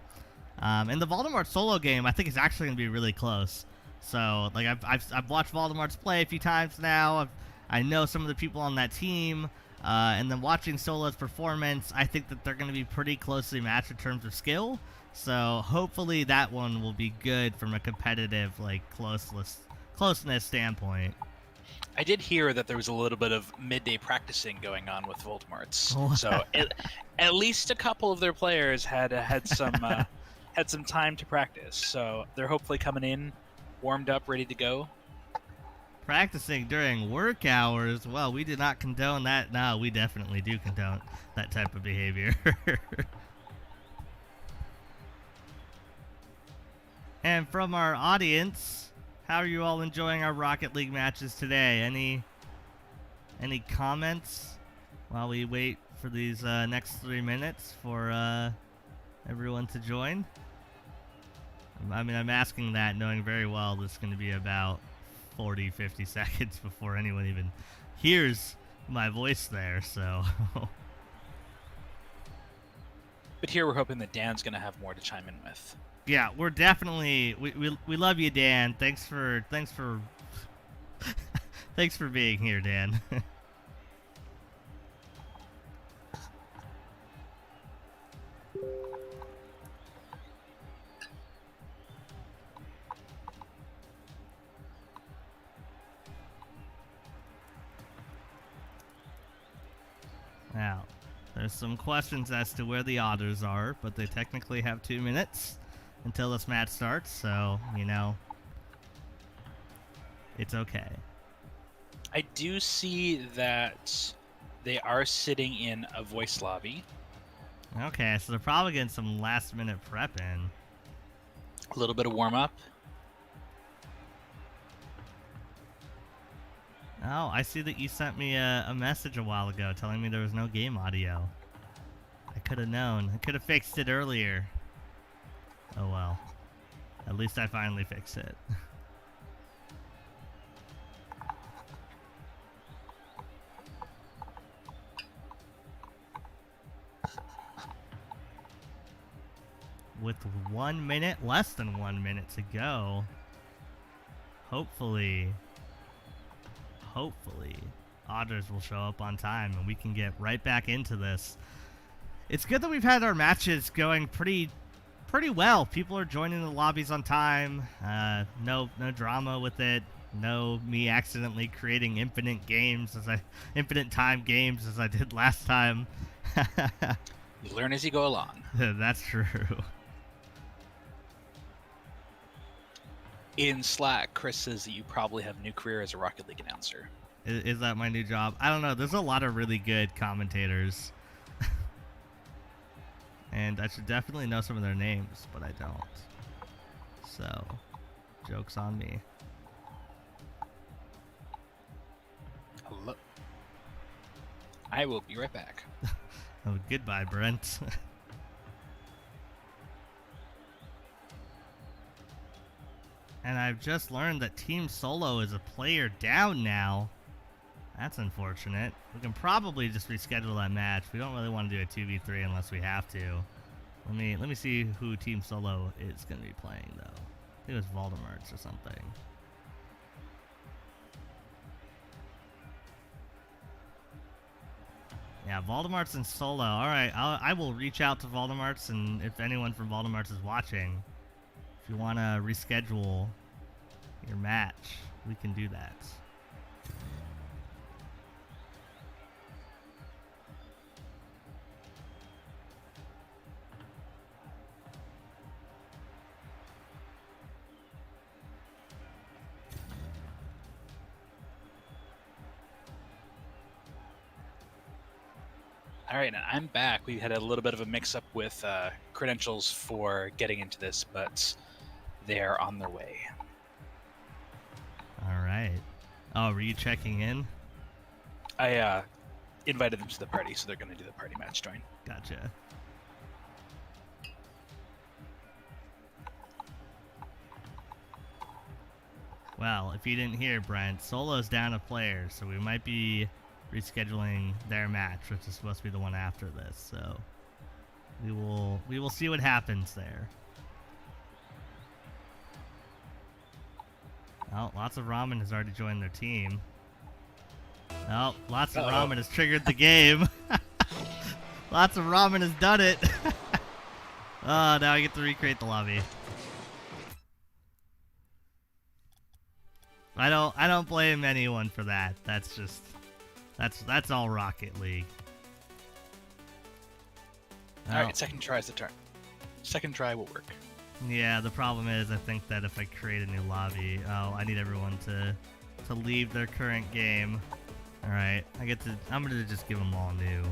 And the Voldemort solo game, I think, is actually going to be really close. So, like, I've watched Voldemorts play a few times now. I know some of the people on that team. And then watching Solo's performance, I think that they're going to be pretty closely matched in terms of skill. So, hopefully that one will be good from a competitive, like, closeness standpoint. I did hear that there was a little bit of midday practicing going on with Voldemorts. So, at least a couple of their players had some... had some time to practice, so they're hopefully coming in warmed up, ready to go. Practicing during work hours? Well, we did not condone that. No, we definitely do condone that type of behavior. And from our audience, how are you all enjoying our Rocket League matches today? Any comments while we wait for these next 3 minutes for everyone to join? I mean, I'm asking that knowing very well this is going to be about 40, 50 seconds before anyone even hears my voice there, so... But here we're hoping that Dan's going to have more to chime in with. Yeah, we're definitely... We love you, Dan. Thanks for thanks for being here, Dan. Now, there's some questions as to where the otters are, but they technically have 2 minutes until this match starts, so, you know, it's okay. I do see that they are sitting in a voice lobby. Okay, so they're probably getting some last-minute prep in. A little bit of warm-up. Oh, I see that you sent me a message a while ago telling me there was no game audio. I could have known. I could have fixed it earlier. Oh well. At least I finally fixed it. With 1 minute, less than 1 minute to go, hopefully, Otters will show up on time and we can get right back into this. It's good that we've had our matches going pretty well. People are joining the lobbies on time. No drama with it. No me accidentally creating infinite time games as I did last time. You learn as you go along. That's true. In Slack, Chris says that you probably have a new career as a Rocket League announcer. Is that my new job? I don't know. There's a lot of really good commentators. And I should definitely know some of their names, but I don't. So, joke's on me. Hello. I will be right back. Oh, goodbye, Brent. And I've just learned that Team Solo is a player down now. That's unfortunate. We can probably just reschedule that match. We don't really want to do a 2v3 unless we have to. Let me see who Team Solo is going to be playing, though. I think it was Voldemort's or something. Yeah, Voldemort's and Solo. Alright, I will reach out to Voldemort's, and if anyone from Voldemort's is watching, if you want to reschedule your match, we can do that. All right, and I'm back. We had a little bit of a mix-up with credentials for getting into this, but they are on their way. All right. Oh, were you checking in? I invited them to the party, so they're going to do the party match join. Gotcha. Well, if you didn't hear, Brent, Solo's down a player, so we might be rescheduling their match, which is supposed to be the one after this. So we will see what happens there. Oh, lots of ramen has already joined their team. Oh, lots of ramen has triggered the game. Lots of ramen has done it. Oh, now I get to recreate the lobby. I don't blame anyone for that. That's just that's all Rocket League. All right, second try is the turn. Second try will work. Yeah, the problem is I think that if I create a new lobby, I need everyone to leave their current game. All right, I'm gonna just give them all new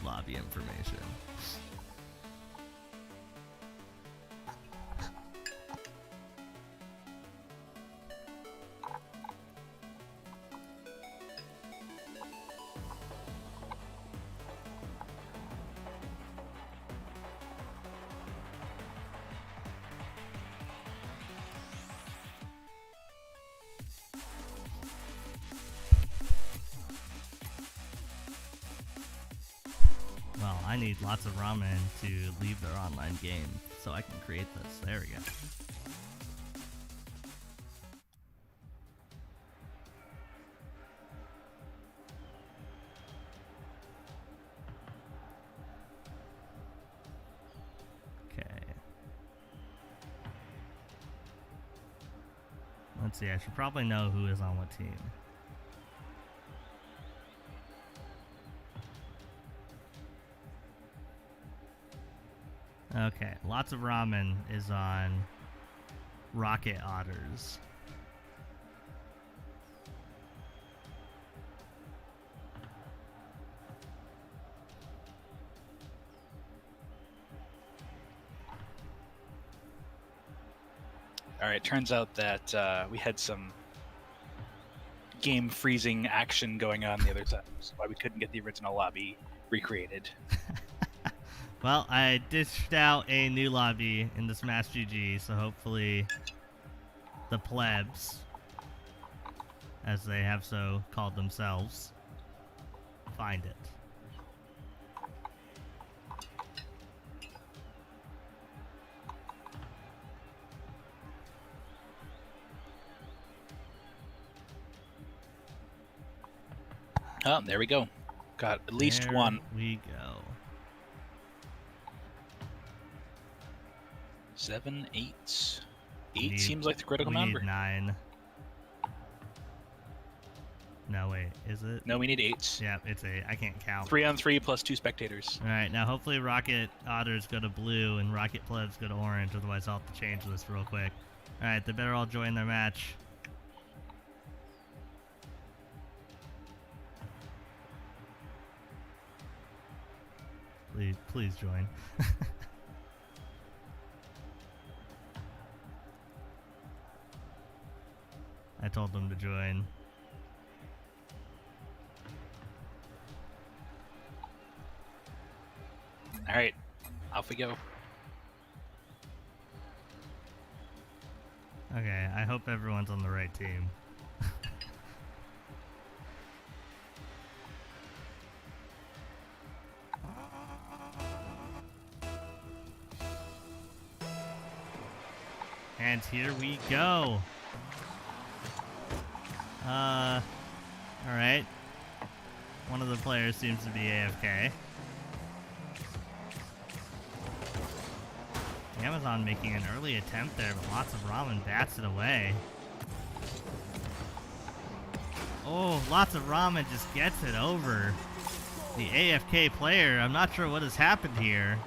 lobby information. I need lots of ramen to leave their online game so I can create this. There we go. Okay. Let's see, I should probably know who is on what team. Okay, lots of ramen is on Rocket Otters. All right, turns out that we had some game freezing action going on the other side. That's why we couldn't get the original lobby recreated. Well, I dished out a new lobby in the Smash GG, so hopefully the plebs, as they have so called themselves, find it. Oh, there we go. Got at least There one. we go. 7, 8. We 8 need- seems like the critical we number. need 9. No, wait, is it? No, we need 8. Yeah, it's 8. I can't count. 3 on 3 plus 2 spectators. Alright, now hopefully Rocket Otters go to blue and Rocket Plebs go to orange, otherwise I'll have to change this real quick. Alright, they better all join their match. Please join. I told them to join. All right, off we go. Okay, I hope everyone's on the right team. And here we go. Alright. One of the players seems to be AFK. Amazon making an early attempt there, but lots of ramen bats it away. Oh, lots of ramen just gets it over the AFK player. I'm not sure what has happened here.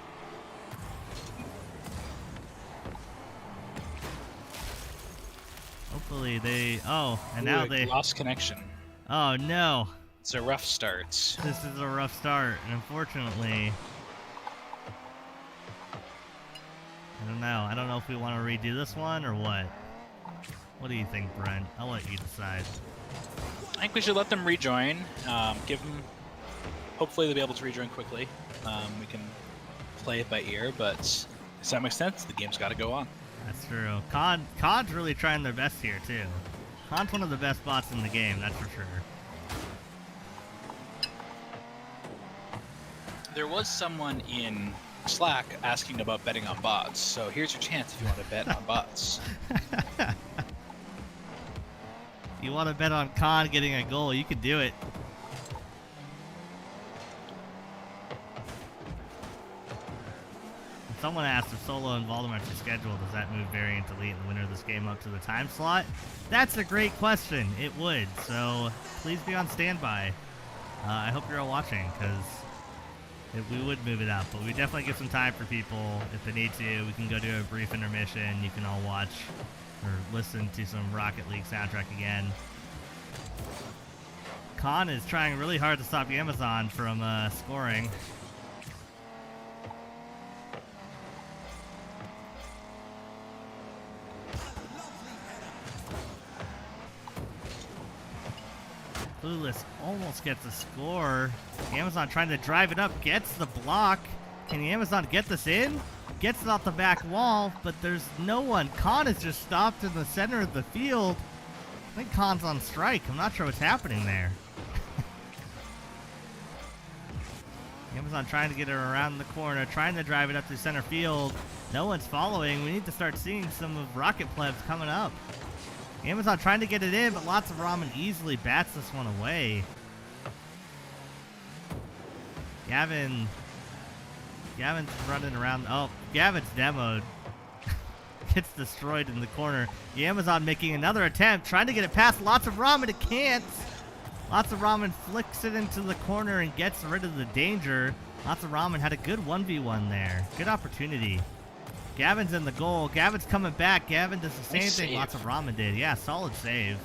Hopefully they... Oh, and now Ooh, they... lost connection. Oh, no. It's a rough start. This is a rough start, and unfortunately... I don't know. I don't know if we want to redo this one or what. What do you think, Brent? I'll let you decide. I think we should let them rejoin. Give them... Hopefully they'll be able to rejoin quickly. We can play it by ear, but to some extent, the game's got to go on. That's true. COD's really trying their best here, too. COD's one of the best bots in the game, that's for sure. There was someone in Slack asking about betting on bots, so here's your chance if you want to bet on bots. You want to bet on Khan getting a goal, you can do it. Someone asked if Solo and Voldemort's schedule, does that move Variant Elite and the winner of this game up to the time slot? That's a great question. It would, so please be on standby. I hope you're all watching, because we would move it up, but we definitely give some time for people if they need to. We can go do a brief intermission. You can all watch or listen to some Rocket League soundtrack again. Khan is trying really hard to stop Amazon from scoring. Clueless almost gets a score. Amazon trying to drive it up, gets the block. Can the Amazon get this in? Gets it off the back wall, but there's no one. Khan is just stopped in the center of the field. I think Khan's on strike. I'm not sure what's happening there. Amazon trying to get her around the corner, trying to drive it up to center field. No one's following. We need to start seeing some of Rocket Plebs coming up. Amazon trying to get it in, but lots of ramen easily bats this one away. Gavin's running around. Oh, Gavin's demoed. Gets destroyed in the corner. The Amazon making another attempt, trying to get it past lots of ramen. It can't. Lots of ramen flicks it into the corner and gets rid of the danger. Lots of ramen had a good 1v1 there. Good opportunity. Gavin's in the goal. Gavin's coming back. Gavin does the same thing lots of ramen did. Yeah, solid save.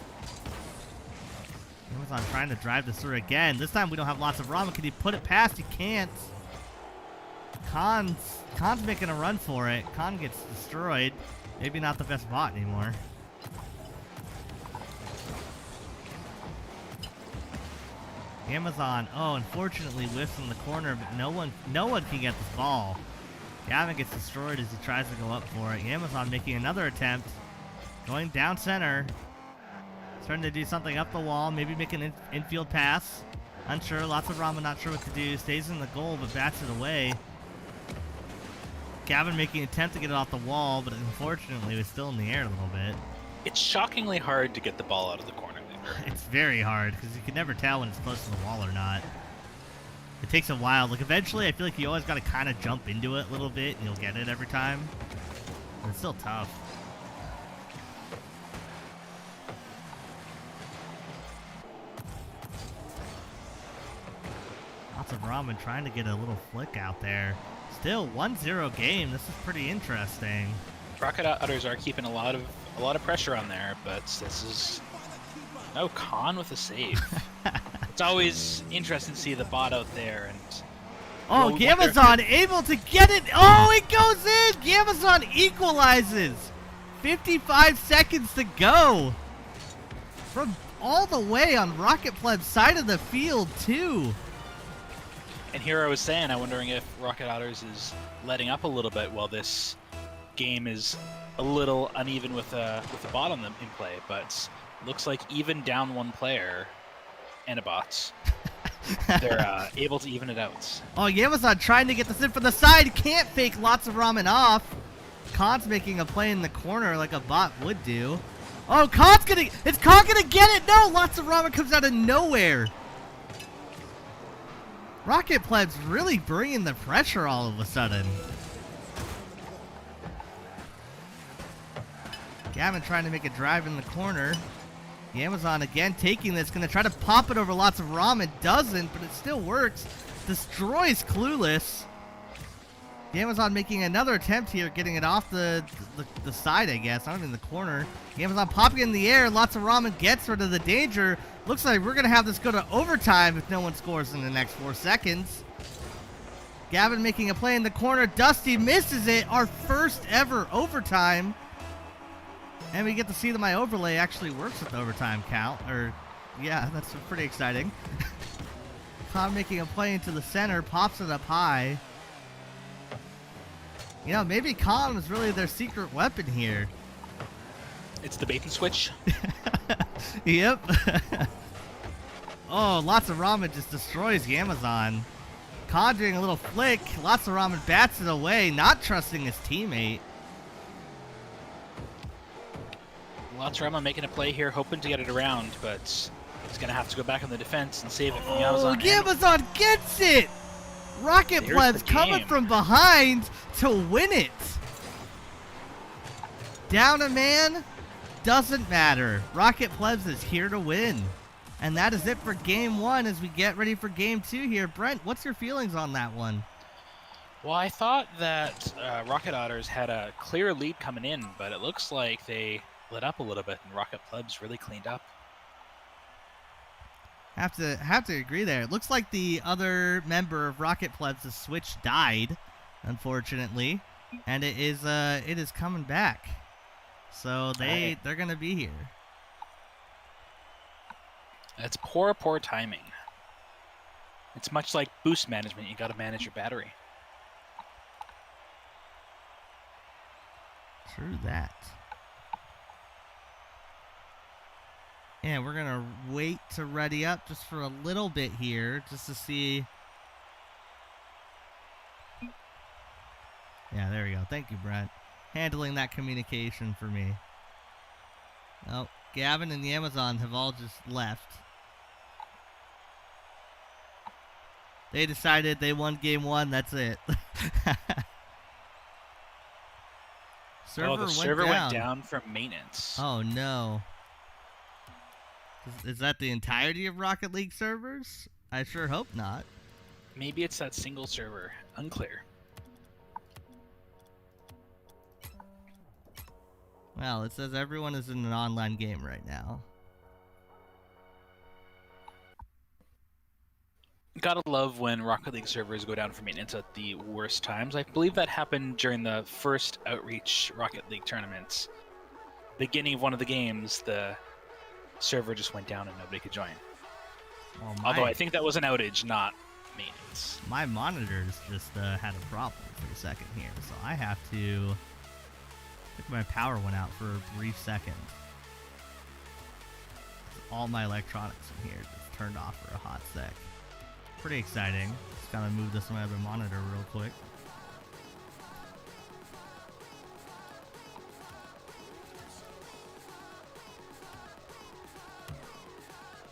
Amazon trying to drive this through again. This time we don't have lots of ramen. Can he put it past? He can't. Khan's making a run for it. Khan gets destroyed. Maybe not the best bot anymore. Amazon, oh, unfortunately whiffs in the corner, but no one can get this ball. Gavin gets destroyed as he tries to go up for it. Amazon making another attempt. Going down center. Starting to do something up the wall, maybe make an infield pass. Unsure, lots of ramen, not sure what to do. Stays in the goal, but bats it away. Gavin making an attempt to get it off the wall, but unfortunately it was still in the air a little bit. It's shockingly hard to get the ball out of the corner. It's very hard, because you can never tell when it's close to the wall or not. It takes a while. Like, eventually, I feel like you always got to kind of jump into it a little bit, and you'll get it every time. But it's still tough. Lots of ramen trying to get a little flick out there. Still 1-0 game. This is pretty interesting. Rocket Utters are keeping a lot of pressure on there, but this is no Khan with a save. It's always interesting to see the bot out there and. Oh, Gamazon able to get it. Oh, it goes in. Gamazon equalizes. 55 seconds to go. From all the way on Rocket Pleb's side of the field, too. And here I was saying, I'm wondering if Rocket Otters is letting up a little bit while this game is a little uneven with the bot on them in play, but looks like even down one player and a bot, they're able to even it out. Oh, Yamazon trying to get this in from the side. Can't fake lots of ramen off. Khan's making a play in the corner like a bot would do. Oh, is Khan gonna get it? No, lots of ramen comes out of nowhere. Rocket Pleb's really bringing the pressure all of a sudden. Gavin trying to make a drive in the corner. The Amazon again taking this, gonna try to pop it over lots of ramen. Doesn't, but it still works. Destroys Clueless. The Amazon making another attempt here, getting it off the side, I guess. Not even the corner. The Amazon popping in the air. Lots of ramen gets rid of the danger. Looks like we're gonna have this go to overtime if no one scores in the next 4 seconds. Gavin making a play in the corner. Dusty misses it. Our first ever overtime. And we get to see that my overlay actually works with the overtime count. Yeah, that's pretty exciting. Khan making a play into the center, pops it up high. You know, maybe Khan was really their secret weapon here. It's the bait and switch. Yep. Oh, lots of ramen just destroys the Amazon. Khan doing a little flick. Lots of ramen bats it away, not trusting his teammate. Lots of Ramen making a play here, hoping to get it around, but he's going to have to go back on the defense and save it from Amazon. Oh, Amazon gets it! Rocket Pleb's coming from behind to win it. Down a man, doesn't matter. Rocket Plebs is here to win. And that is it for game one as we get ready for game two here. Brent, what's your feelings on that one? Well, I thought that Rocket Otters had a clear lead coming in, but it looks like they lit up a little bit and Rocket Plebs really cleaned up. Have to agree there. It looks like the other member of Rocket Plebs' switch died, unfortunately, and it is coming back. So they're gonna be here. That's poor timing. It's much like boost management. You got to manage your battery. True that. And we're gonna wait to ready up just for a little bit here, just to see we go. Thank you, Brent. Handling that communication for me. Oh, Gavin and the Amazon have all just left. They decided they won game 1. That's it. The server went down from maintenance. Oh, no. Is that the entirety of Rocket League servers? I sure hope not. Maybe it's that single server. Unclear. Well, it says everyone is in an online game right now. Gotta love when Rocket League servers go down for maintenance at the worst times. I believe that happened during the first Outreach Rocket League tournaments. Beginning of one of the games, the server just went down and nobody could join. Well, Although I think that was an outage, not maintenance. My monitors just had a problem for a second here, so I have to... I think my power went out for a brief second. All my electronics in here just turned off for a hot sec. Pretty exciting. Just gotta move this to my other monitor real quick.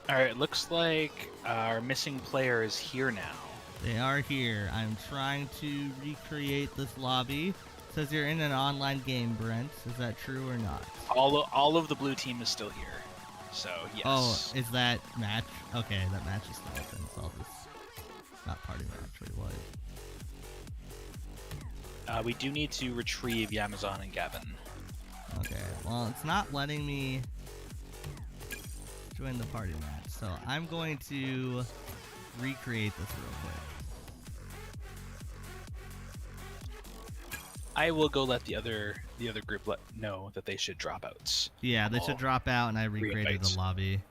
Alright, looks like our missing player is here now. They are here. I'm trying to recreate this lobby. It says you're in an online game, Brent. Is that true or not? All of the blue team is still here. So, yes. Oh, is that match? Okay, that match is still open. So I'll just... Not party match, wait, what? We do need to retrieve Yamazon and Gavin. Okay, well, it's not letting me join the party match, so I'm going to recreate this real quick. I will go let the other group know that they should drop out. Yeah, they should drop out, and I recreated re-invites. the lobby.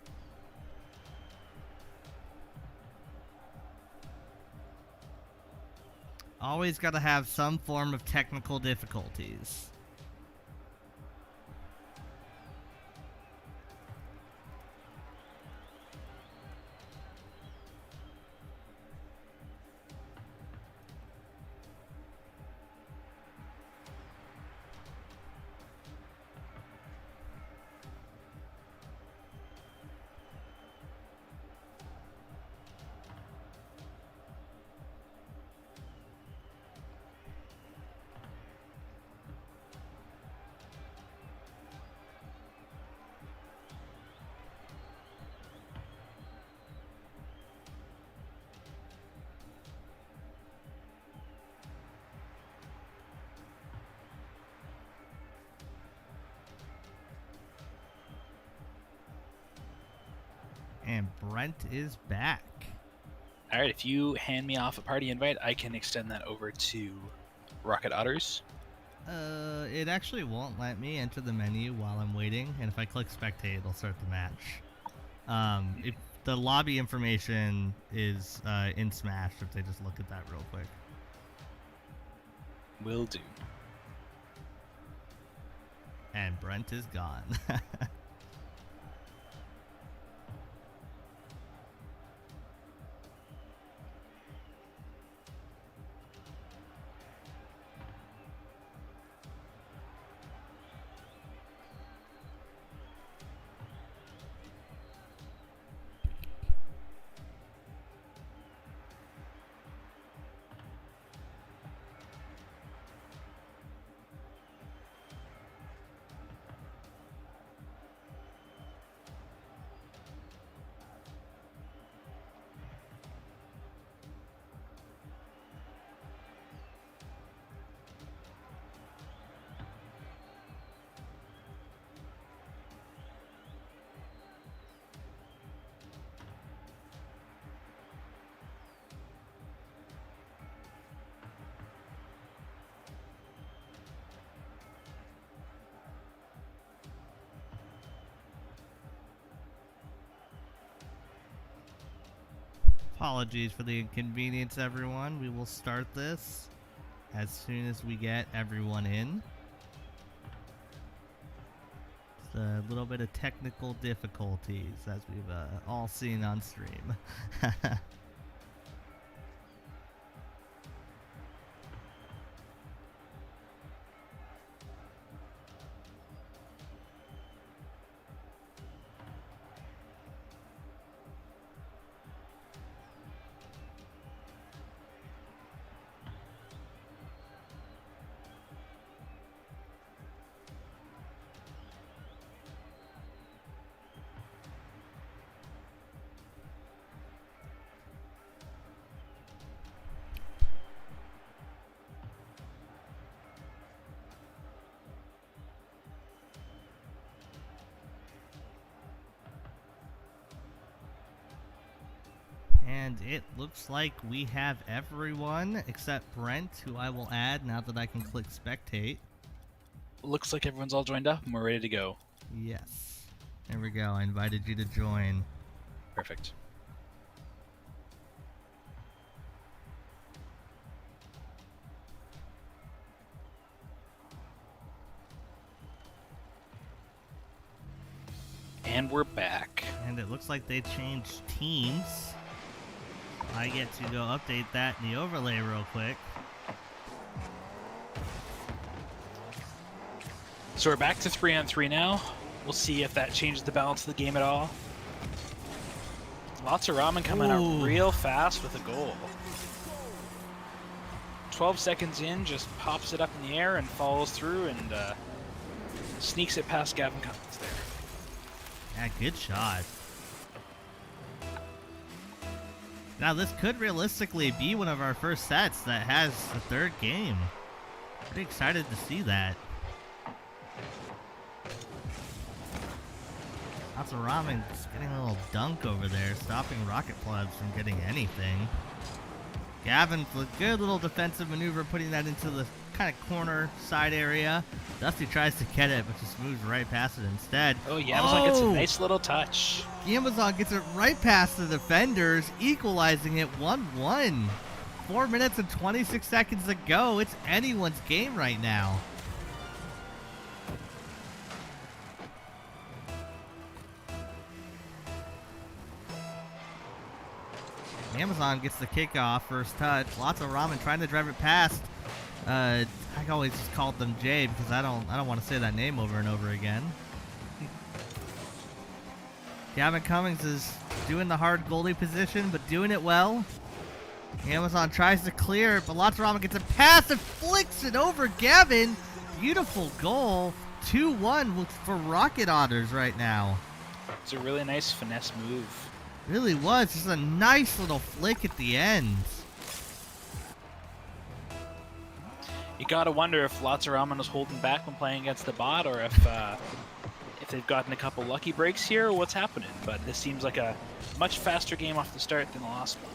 Always got to have some form of technical difficulties. And Brent is back. All right, if you hand me off a party invite, I can extend that over to Rocket Otters. It actually won't let me enter the menu while I'm waiting, and if I click spectate, it'll start the match. If the lobby information is in Smash, if they just look at that real quick. Will do. And Brent is gone. Apologies for the inconvenience, everyone. We will start this as soon as we get everyone in. It's a little bit of technical difficulties, as we've all seen on stream. And it looks like we have everyone except Brent, who I will add now that I can click spectate. Looks like everyone's all joined up and we're ready to go. Yes. There we go. I invited you to join. Perfect. And we're back. And it looks like they changed teams. I get to go update that in the overlay real quick. So we're back to 3-on-3 now. We'll see if that changes the balance of the game at all. Lots of ramen coming Ooh. out real fast with a goal. 12 seconds in, just pops it up in the air and follows through and sneaks it past Gavin Cummings there. Yeah, good shot. Now this could realistically be one of our first sets that has a third game. Pretty excited to see that. Lots of ramen just getting a little dunk over there, stopping Rocket Plebs from getting anything. Gavin with a good little defensive maneuver, putting that into the kind of corner side area. Dusty tries to get it, but just moves right past it instead. Oh, yeah, Amazon gets a nice little touch. Amazon gets it right past the defenders, equalizing it 1-1. 4 minutes and 26 seconds to go. It's anyone's game right now. Amazon gets the kickoff, first touch. Lots of ramen trying to drive it past. I always just called them Jay because I don't want to say that name over and over again. Gavin Cummings is doing the hard goalie position, but doing it well. Amazon tries to clear it, but lots of ramen gets a pass and flicks it over Gavin. Beautiful goal. 2-1 for Rocket Otters right now. It's a really nice finesse move. Really was. Just a nice little flick at the end. You gotta wonder if Lots of Ramen was holding back when playing against the bot, or if they've gotten a couple lucky breaks here, or what's happening. But this seems like a much faster game off the start than the last one.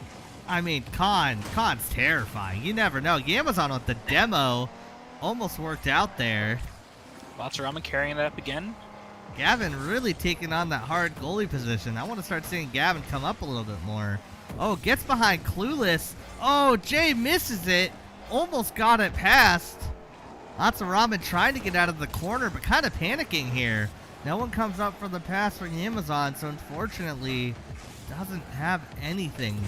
I mean, Con's terrifying. You never know. Amazon with the demo almost worked out there. Lots of Ramen carrying it up again. Gavin really taking on that hard goalie position. I want to start seeing Gavin come up a little bit more. Oh, gets behind Clueless. Oh, Jay misses it. Almost got it past. Lots of ramen trying to get out of the corner, but kind of panicking here. No one comes up for the pass from Amazon, so unfortunately doesn't have anything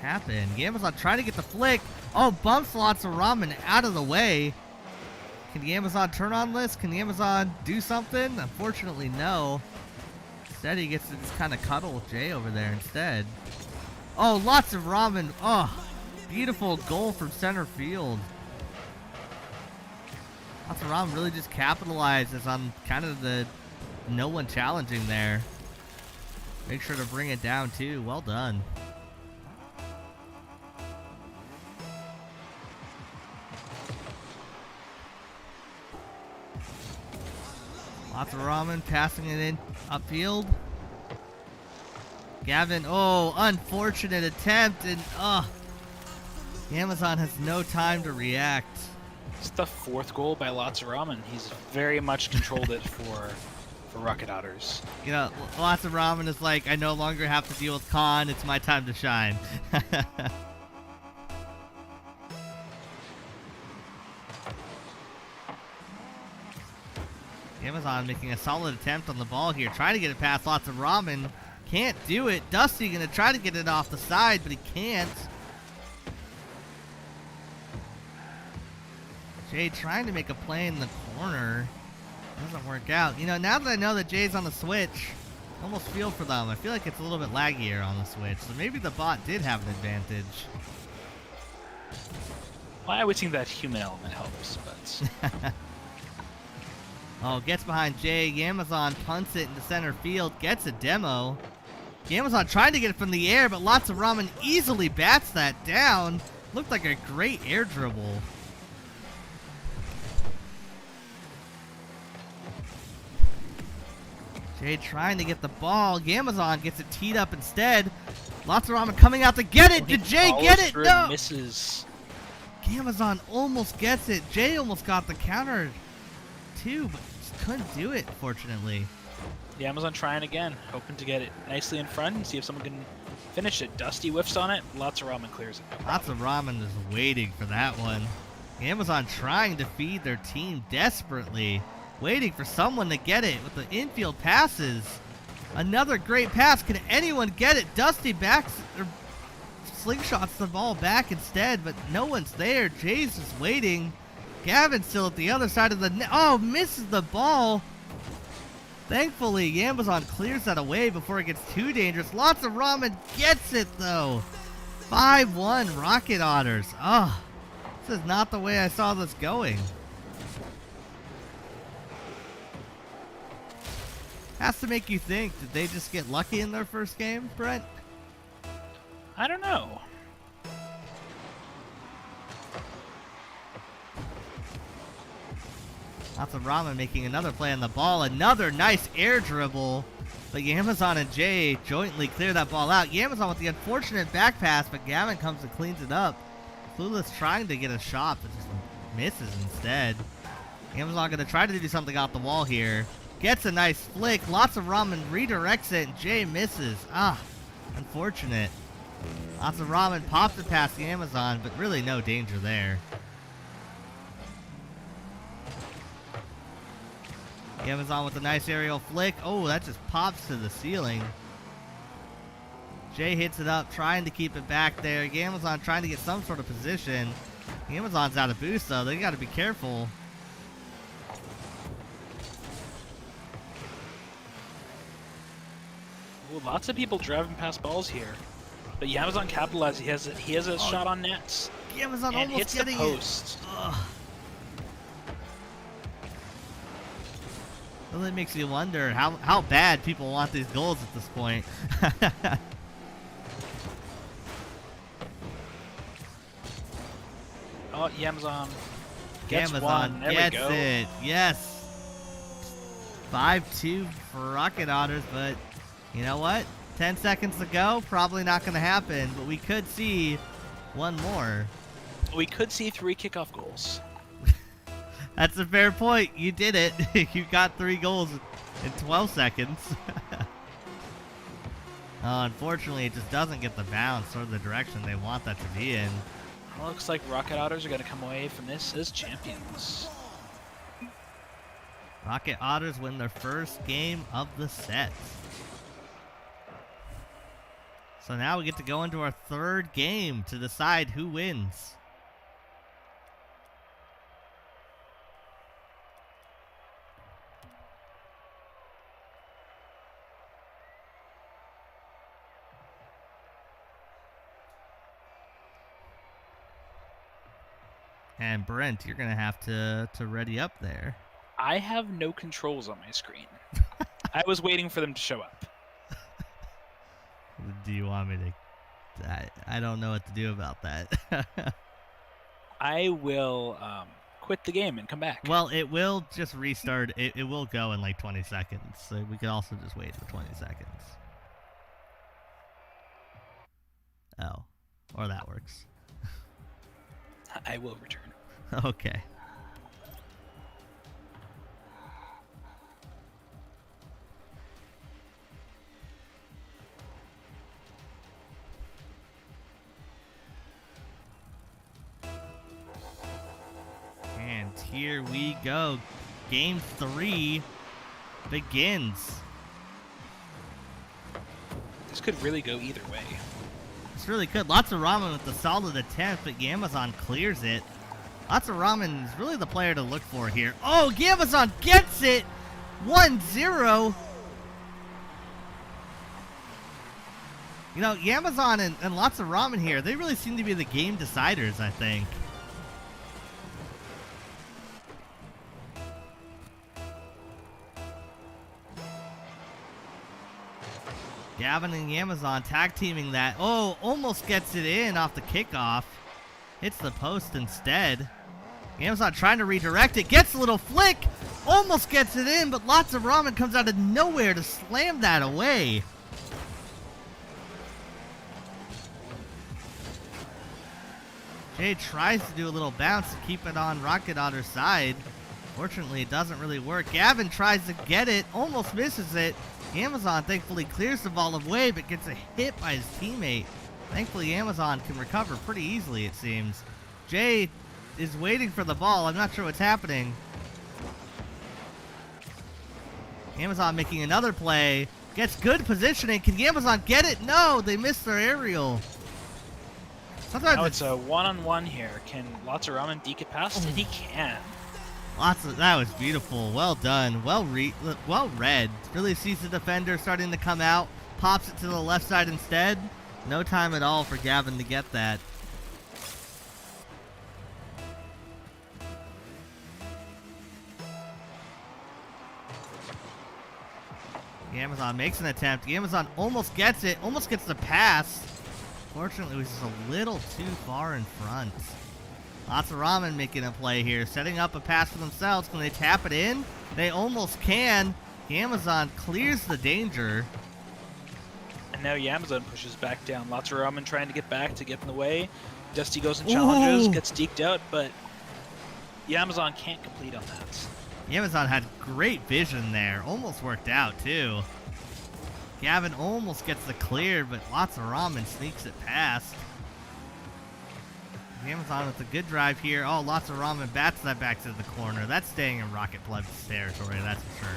happen. Amazon trying to get the flick. Oh, bumps Lots of ramen out of the way. Can the Amazon turn on this? Can the Amazon do something? Unfortunately, no. Instead, he gets to just kind of cuddle with Jay over there instead. Oh, Lots of ramen. Oh, beautiful goal from center field. Lots of ramen really just capitalizes on kind of the no one challenging there. Make sure to bring it down too. Well done. Lots of ramen passing it in upfield. Gavin, oh, unfortunate attempt, and Amazon has no time to react. It's the fourth goal by Lots of Ramen. He's very much controlled it for Rocket Otters. You know, Lots of ramen is like, I no longer have to deal with Con, it's my time to shine. Amazon making a solid attempt on the ball here, trying to get it past Lots of ramen. Can't do it. Dusty gonna try to get it off the side, but he can't. Jay trying to make a play in the corner. Doesn't work out. You know, now that I know that Jay's on the switch, I almost feel for them. I feel like it's a little bit laggier on the switch, so maybe the bot did have an advantage. Well, I would think that human element helps, but... Oh, gets behind Jay. Amazon punts it into center field. Gets a demo. Amazon trying to get it from the air, but Lots of ramen easily bats that down. Looked like a great air dribble. Jay trying to get the ball. Amazon gets it teed up instead. Lots of ramen coming out to get it. He Did Jay follows get it? through No. and misses. Amazon almost gets it. Jay almost got the counter too, but just couldn't do it, fortunately. The Amazon trying again, hoping to get it nicely in front and see if someone can finish it. Dusty whiffs on it. Lots of ramen clears it. Lots of ramen is waiting for that one. Amazon trying to feed their team desperately, waiting for someone to get it with the infield passes. Another great pass. Can anyone get it? Dusty backs or slingshots the ball back instead, but no one's there. Jay's just waiting. Gavin's still at the other side of the net. Oh, misses the ball. Thankfully, Amazon clears that away before it gets too dangerous. Lots of ramen gets it though. 5-1 Rocket Otters. Oh, this is not the way I saw this going. Has to make you think, did they just get lucky in their first game, Brent? I don't know. Lots of ramen making another play on the ball. Another nice air dribble. But Yamazon and Jay jointly clear that ball out. Yamazon with the unfortunate back pass, but Gavin comes and cleans it up. Clueless trying to get a shot, but just misses instead. Yamazon going to try to do something off the wall here. Gets a nice flick. Lots of ramen redirects it, and Jay misses. Ah, unfortunate. Lots of ramen pops it past the Amazon, but really no danger there. Amazon with a nice aerial flick. Oh, that just pops to the ceiling. Jay hits it up, trying to keep it back there. Amazon trying to get some sort of position. Amazon's out of boost, though. They got to be careful. Ooh, lots of people driving past balls here. But Amazon capitalized. He has a shot on nets. Amazon And almost hits the getting post. it. Ugh. Well, it makes you wonder how bad people want these goals at this point. Oh, Amazon gets Amazon one. There gets we go. it. Yes. 5-2 for Rocket Otters, but you know what? 10 seconds to go. Probably not going to happen, but we could see one more. We could see 3 kickoff goals. That's a fair point. You did it. You got 3 goals in 12 seconds. Unfortunately, it just doesn't get the bounce or the direction they want that to be in. Well, looks like Rocket Otters are going to come away from this as champions. Rocket Otters win their first game of the set. So now we get to go into our third game to decide who wins. And Brent, you're going to have to ready up there. I have no controls on my screen. I was waiting for them to show up. Do you want me to... I don't know what to do about that. I will quit the game and come back. Well, it will just restart. It will go in like 20 seconds. So we could also just wait for 20 seconds. Oh. Or that works. I will return. Okay. And here we go. Game 3 begins. This could really go either way. It's really good. Lots of ramen with the solid attempt, but Amazon clears it. Lots of ramen is really the player to look for here. Oh, Amazon gets it! 1-0. You know, Amazon and lots of ramen here, they really seem to be the game deciders, I think. Gavin and Amazon tag teaming that. Oh, almost gets it in off the kickoff. Hits the post instead. Amazon trying to redirect it. Gets a little flick. Almost gets it in, but lots of ramen comes out of nowhere to slam that away. Jay tries to do a little bounce to keep it on Rocket Otter's side. Fortunately, it doesn't really work. Gavin tries to get it, almost misses it. Amazon thankfully clears the ball away, but gets a hit by his teammate. Thankfully, Amazon can recover pretty easily, it seems. Jay is waiting for the ball. I'm not sure what's happening. Amazon making another play. Gets good positioning. Can Amazon get it? No, they missed their aerial. Sometimes Now it's a one-on-one here. Can Lots of Ramen deke it past? And he can. That was beautiful. Well done. Well read. Really sees the defender starting to come out. Pops it to the left side instead. No time at all for Gavin to get that. Amazon makes an attempt. Amazon almost gets it. Almost gets the pass. Fortunately, it was just a little too far in front. Lots of Ramen making a play here. Setting up a pass for themselves. Can they tap it in? They almost can. Amazon clears the danger. And now Yamazon pushes back down. Lots of Ramen trying to get back to get in the way. Dusty goes and challenges, gets deked out, but Yamazon can't complete on that. Amazon had great vision there. Almost worked out, too. Gavin almost gets the clear, but Lots of Ramen sneaks it past. Amazon with a good drive here. Oh, Lots of Ramen bats that back to the corner. That's staying in Rocket Pleb's territory, that's for sure.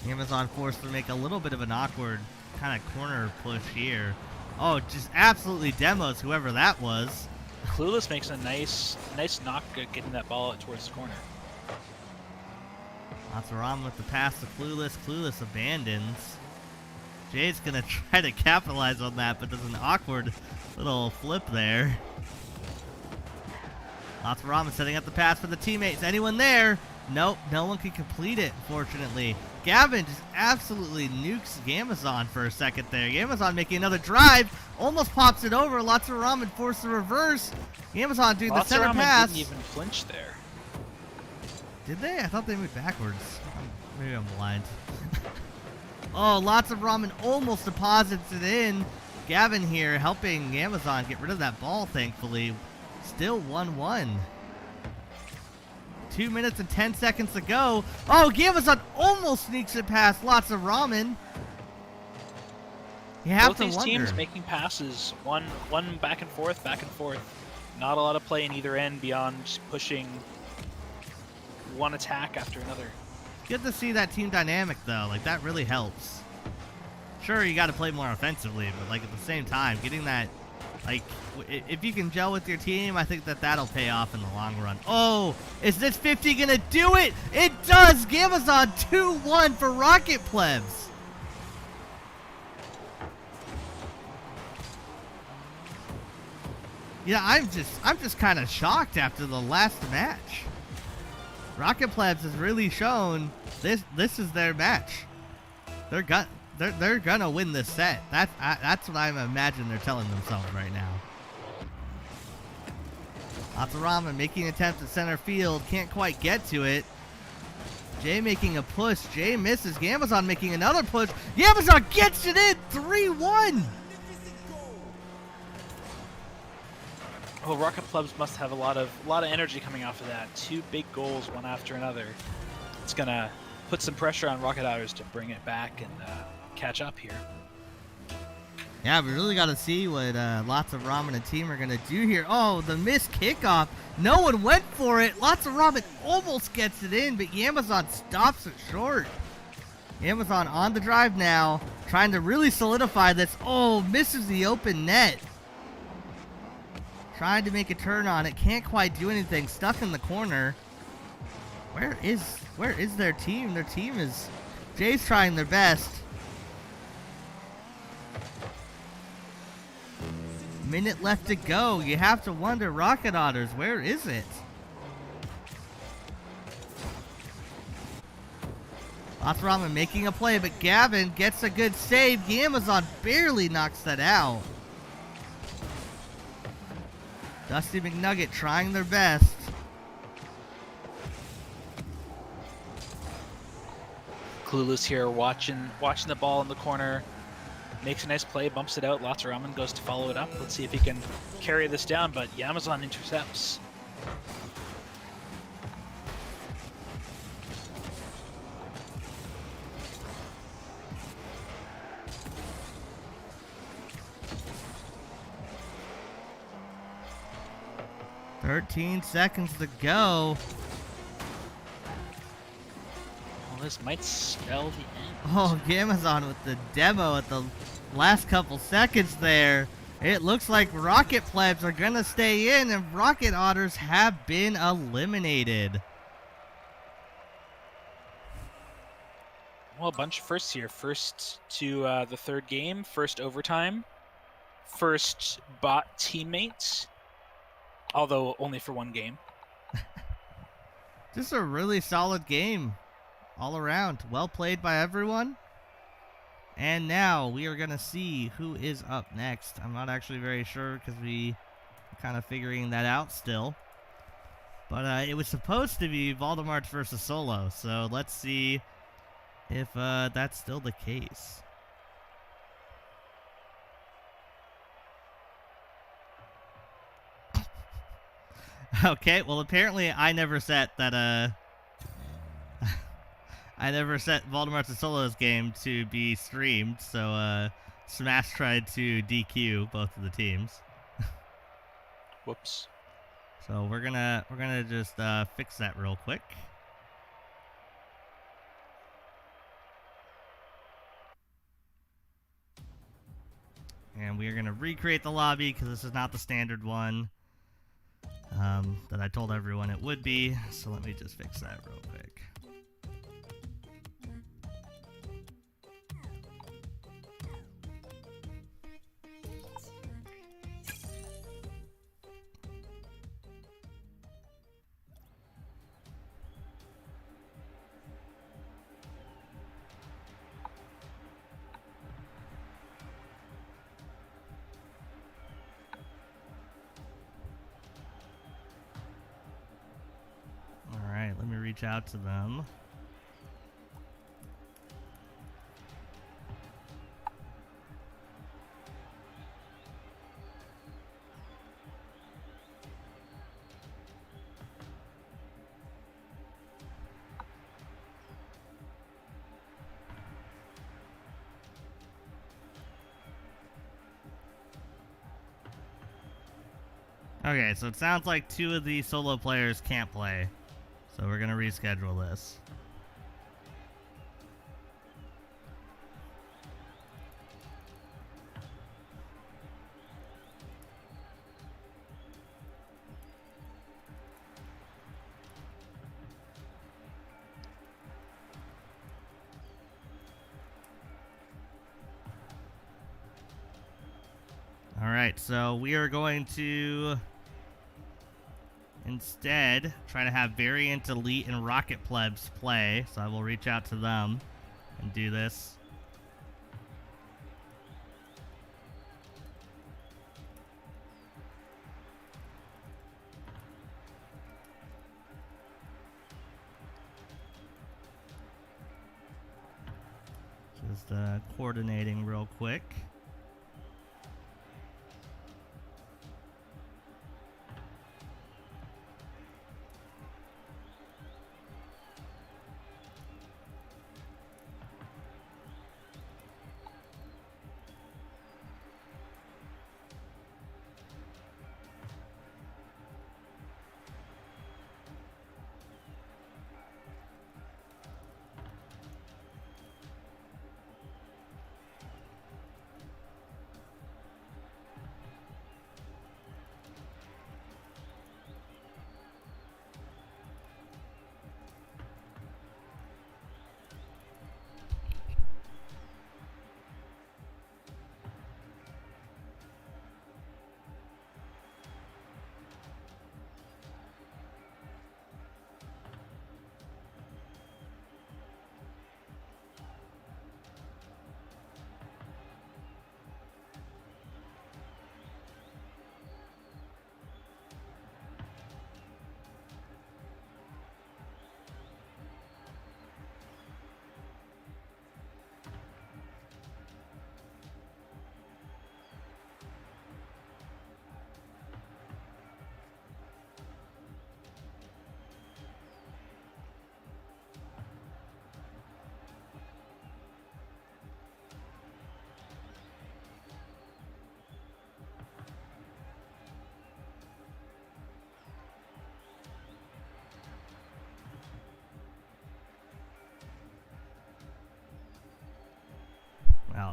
Amazon forced to make a little bit of an awkward kind of corner push here. Oh, just absolutely demos whoever that was. Clueless makes a nice knock getting that ball out towards the corner. Lots of Ramen with the pass to Clueless. Clueless abandons. Jay's gonna try to capitalize on that, but does an awkward little flip there. Lots of Ramen setting up the pass for the teammates. Anyone there? Nope, no one can complete it, unfortunately. Gavin just absolutely nukes Gamazon for a second there. Gamazon making another drive, almost pops it over. Lots of Ramen forced the reverse. Gamazon doing the center pass. Didn't even flinch there. Did they? I thought they moved backwards. Maybe I'm blind. Oh, Lots of Ramen almost deposits it in. Gavin here helping Amazon get rid of that ball, thankfully. Still 1-1. 2 minutes and 10 seconds to go. Oh, Amazon almost sneaks it past Lots of Ramen. You have Both to these wonder. teams making passes, one back and forth. Not a lot of play in either end beyond just pushing one attack after another. Good to see that team dynamic, though. Like, that really helps. Sure, you got to play more offensively, but, like, at the same time, getting that, like, if you can gel with your team, I think that that'll pay off in the long run. Oh, is this 50 going to do it? It does! Gamazon 2-1 for Rocket Plebs. Yeah, I'm just kind of shocked after the last match. Rocket Plebs has really shown this is their match. They're gonna win this set. That's what I imagine they're telling themselves right now. Lots of Ramen making an attempt at center field, can't quite get to it. Jay making a push. Jay misses. Gamazon making another push. Gamazon gets it in. 3-1. Well, Rocket Plebs must have a lot of energy coming off of that. 2 big goals, one after another. It's gonna put some pressure on Rocket Otters to bring it back and catch up here. Yeah, we really got to see what Lots of Ramen and team are going to do here. Oh, the missed kickoff. No one went for it. Lots of Ramen almost gets it in, but Amazon stops it short. Amazon on the drive now, trying to really solidify this. Oh, misses the open net. Trying to make a turn on it. Can't quite do anything. Stuck in the corner. Where is their team? Their team is... Jay's trying their best. Minute left to go. You have to wonder, Rocket Otters, where is it? Lots of Ramen making a play, but Gavin gets a good save. Amazon barely knocks that out. Dusty McNugget trying their best. Clueless here, watching the ball in the corner. makes a nice play, bumps it out. Lots of ramen goes to follow it up. Let's see if he can carry this down, but Yamazon intercepts. "13 seconds to go." Well, this might spell the end. Oh, Amazon with the demo at the last couple seconds there. It looks like Rocket Plebs are gonna stay in, and Rocket Otters have been eliminated. Well, a bunch of firsts here. First to the third game, first overtime, first bot teammates, although only for one game. Just a really solid game all around. Well played by everyone. And now we are going to see who is up next. I'm not actually very sure because we're kind of figuring that out still. But it was supposed to be Voldemort versus Solo, so let's see if that's still the case. Okay, well apparently I never set that I never set Voldemort and Solo's game to be streamed, so Smash tried to DQ both of the teams. Whoops. So we're gonna just fix that real quick. And we are gonna recreate the lobby because this is not the standard one that I told everyone it would be. So let me just fix that real quick. Alright, let me reach out to them. Okay, so it sounds like two of the solo players can't play. So we're gonna reschedule this. Alright, so we are going to instead try to have Variant, Elite, and Rocket Plebs play. So I will reach out to them and do this. Just coordinating real quick.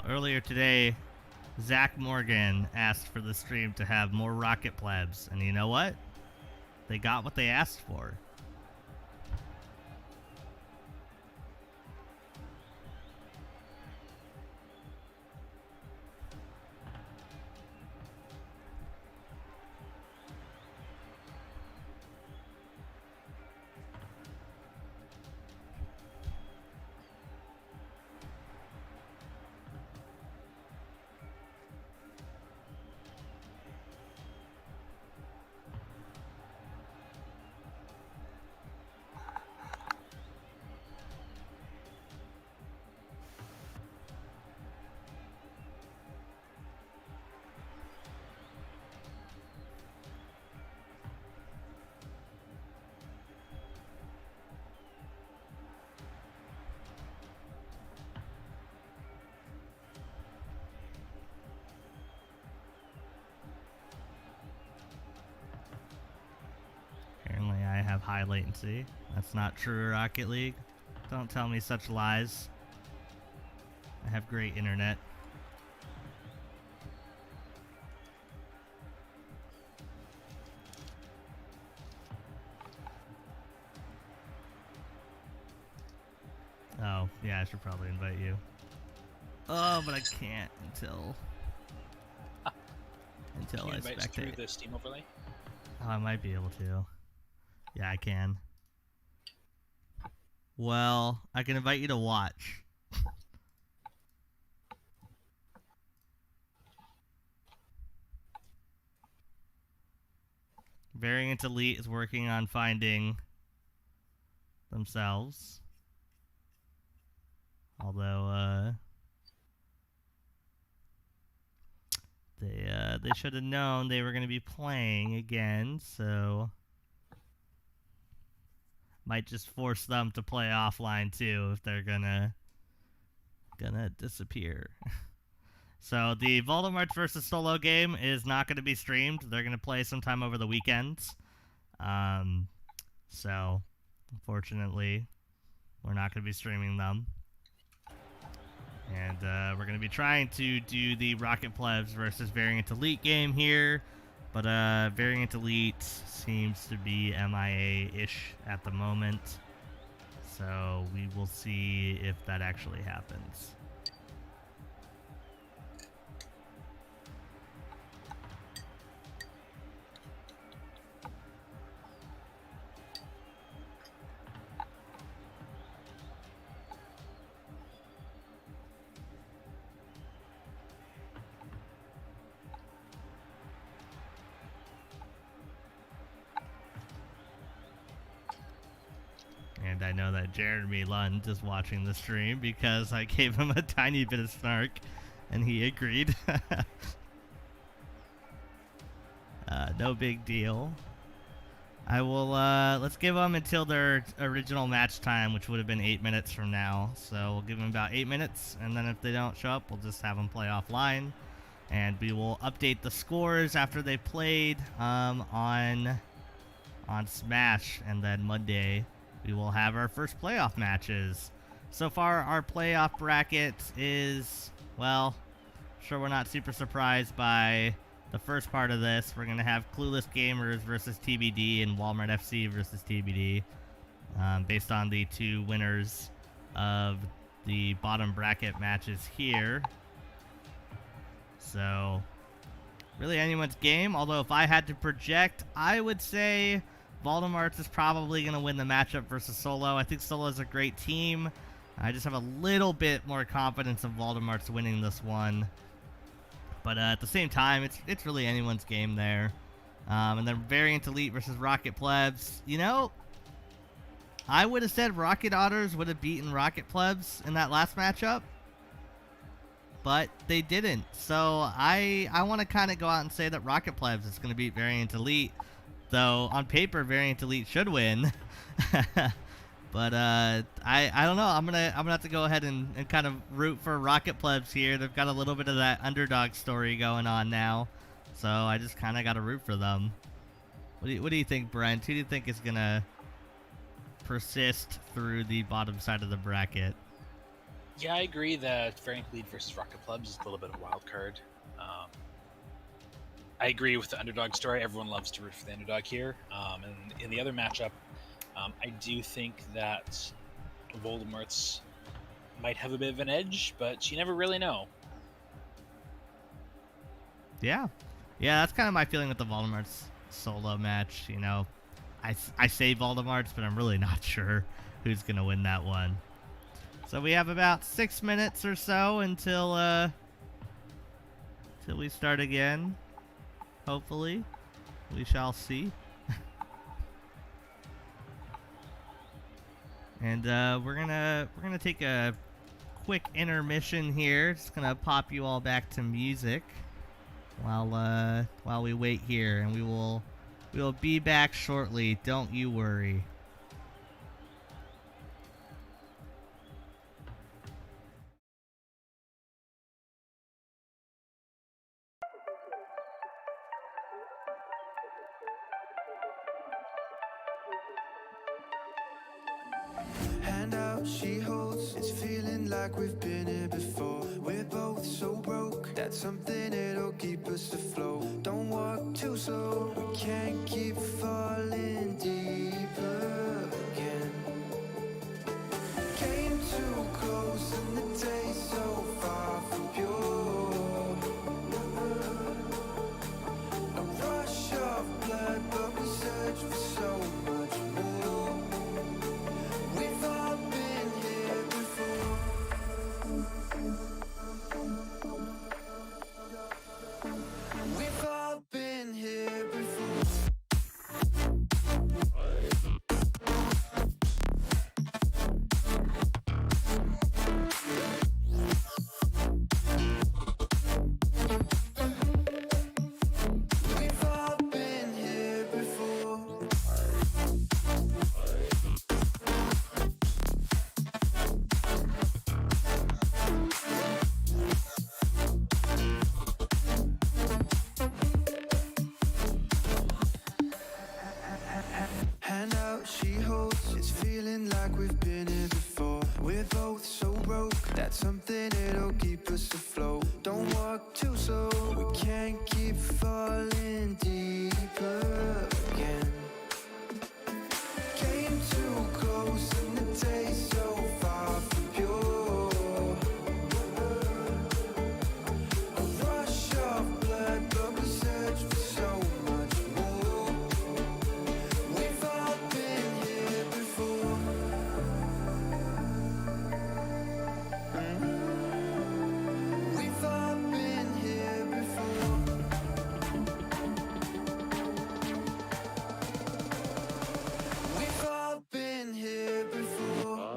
earlier today, Zach Morgan asked for the stream to have more Rocket Plebs, and you know what? They got what they asked for. Apparently I have high latency. That's not true, Rocket League. Don't tell me such lies. I have great internet. Oh, yeah, I should probably invite you. Oh, but I can't until Can you I invite through spectate. the Steam overlay? Oh, I might be able to. Yeah, I can. Well, I can invite you to watch. Variant Elite is working on finding themselves. Although, they should have known they were going to be playing again, so might just force them to play offline too if they're gonna disappear. So the Voldemort versus Solo game is not going to be streamed. They're going to play sometime over the weekends. So unfortunately, we're not going to be streaming them. And we're going to be trying to do the Rocket Plebs versus Variant Elite game here. But Variant Elite seems to be MIA-ish at the moment. So we will see if that actually happens. And I know that Jeremy Lund is watching the stream because I gave him a tiny bit of snark and he agreed. No big deal. I will, let's give them until their original match time, which would have been 8 minutes from now. So we'll give them about 8 minutes, and then if they don't show up, we'll just have them play offline. And we will update the scores after they played on Smash, and then Monday we will have our first playoff matches. So far, our playoff bracket is, well, sure we're not super surprised by the first part of this. We're going to have Clueless Gamers versus TBD and Walmart FC versus TBD, based on the two winners of the bottom bracket matches here. So, really anyone's game, although if I had to project, I would say Voldemort is probably going to win the matchup versus Solo. I think Solo is a great team. I just have a little bit more confidence in Voldemort's winning this one. But at the same time, it's really anyone's game there. And then Variant Elite versus Rocket Plebs. You know, I would have said Rocket Otters would have beaten Rocket Plebs in that last matchup. But they didn't. So I want to kind of go out and say that Rocket Plebs is going to beat Variant Elite. Though on paper, Variant Elite should win. But I don't know. I'm gonna have to go ahead and kind of root for Rocket Plebs here. They've got a little bit of that underdog story going on now, so I just kind of got to root for them. What do you think, Brent? Who do you think is gonna persist through the bottom side of the bracket? Yeah, I agree that Variant Lead versus Rocket Clubs is a little bit of a wild card. I agree with the underdog story. Everyone loves to root for the underdog here. And in the other matchup, I do think that Voldemort's might have a bit of an edge, but you never really know. Yeah, that's kind of my feeling with the Voldemort's solo match. You know, I say Voldemort's, but I'm really not sure who's gonna win that one. So we have about 6 minutes or so until we start again. Hopefully, we shall see. And we're gonna take a quick intermission here. Just gonna pop you all back to music while we wait here, and we will be back shortly. Don't you worry. Hand out, she holds. It's feeling like we've been here before. We're both so broke. That's something that'll keep us afloat. Don't walk too slow. We can't keep falling deeper again. Came too close and the taste so far from pure. A rush of blood, but we search for so much more. We've all been here before. We've all been here before. We've all been here before. Hand out, she holds. It's feeling like we've been here before. We're both so broke. That's something that'll keep us afloat. Don't walk too slow. We can't keep falling deeper again. Came too close and the taste so far from pure. A rush of blood, but we search for so much more. We've all been here before. We've all been here before. We've all been here before.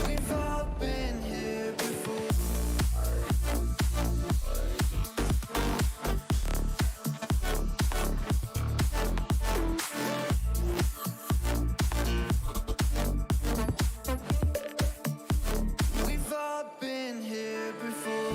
We've all been here before. We've all been here before.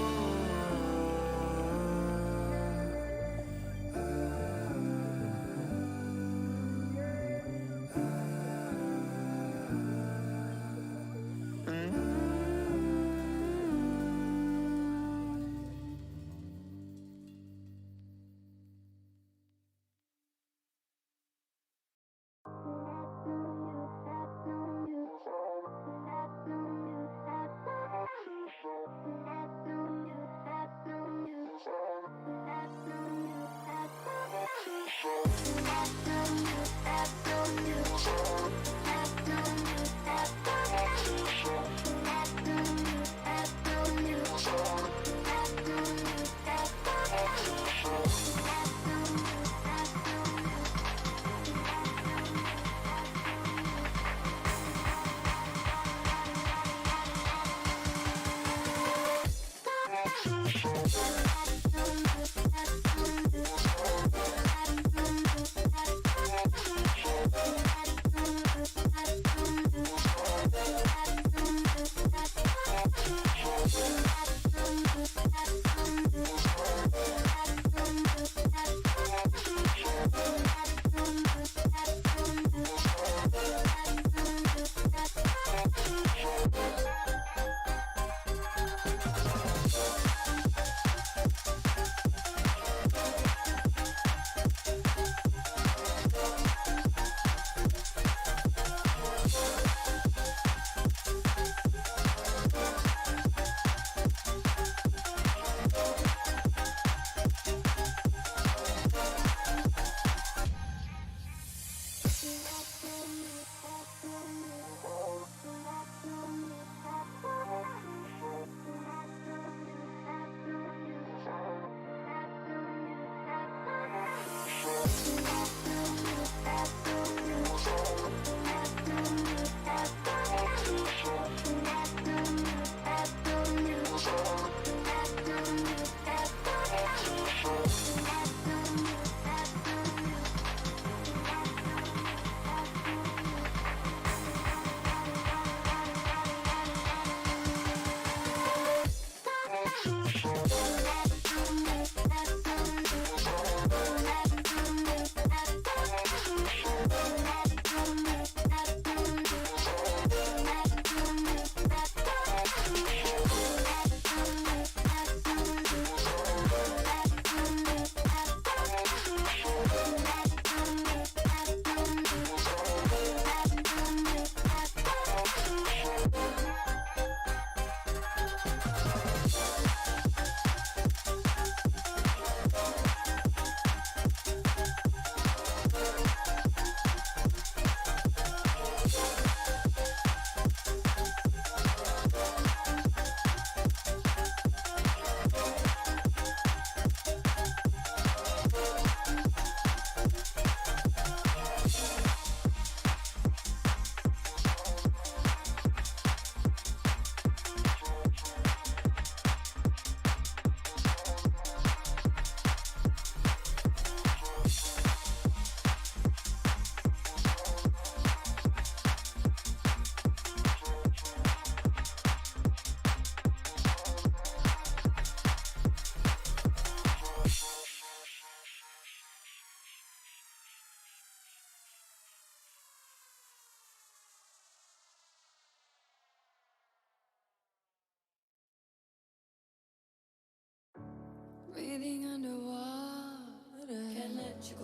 Breathing underwater. Can't let you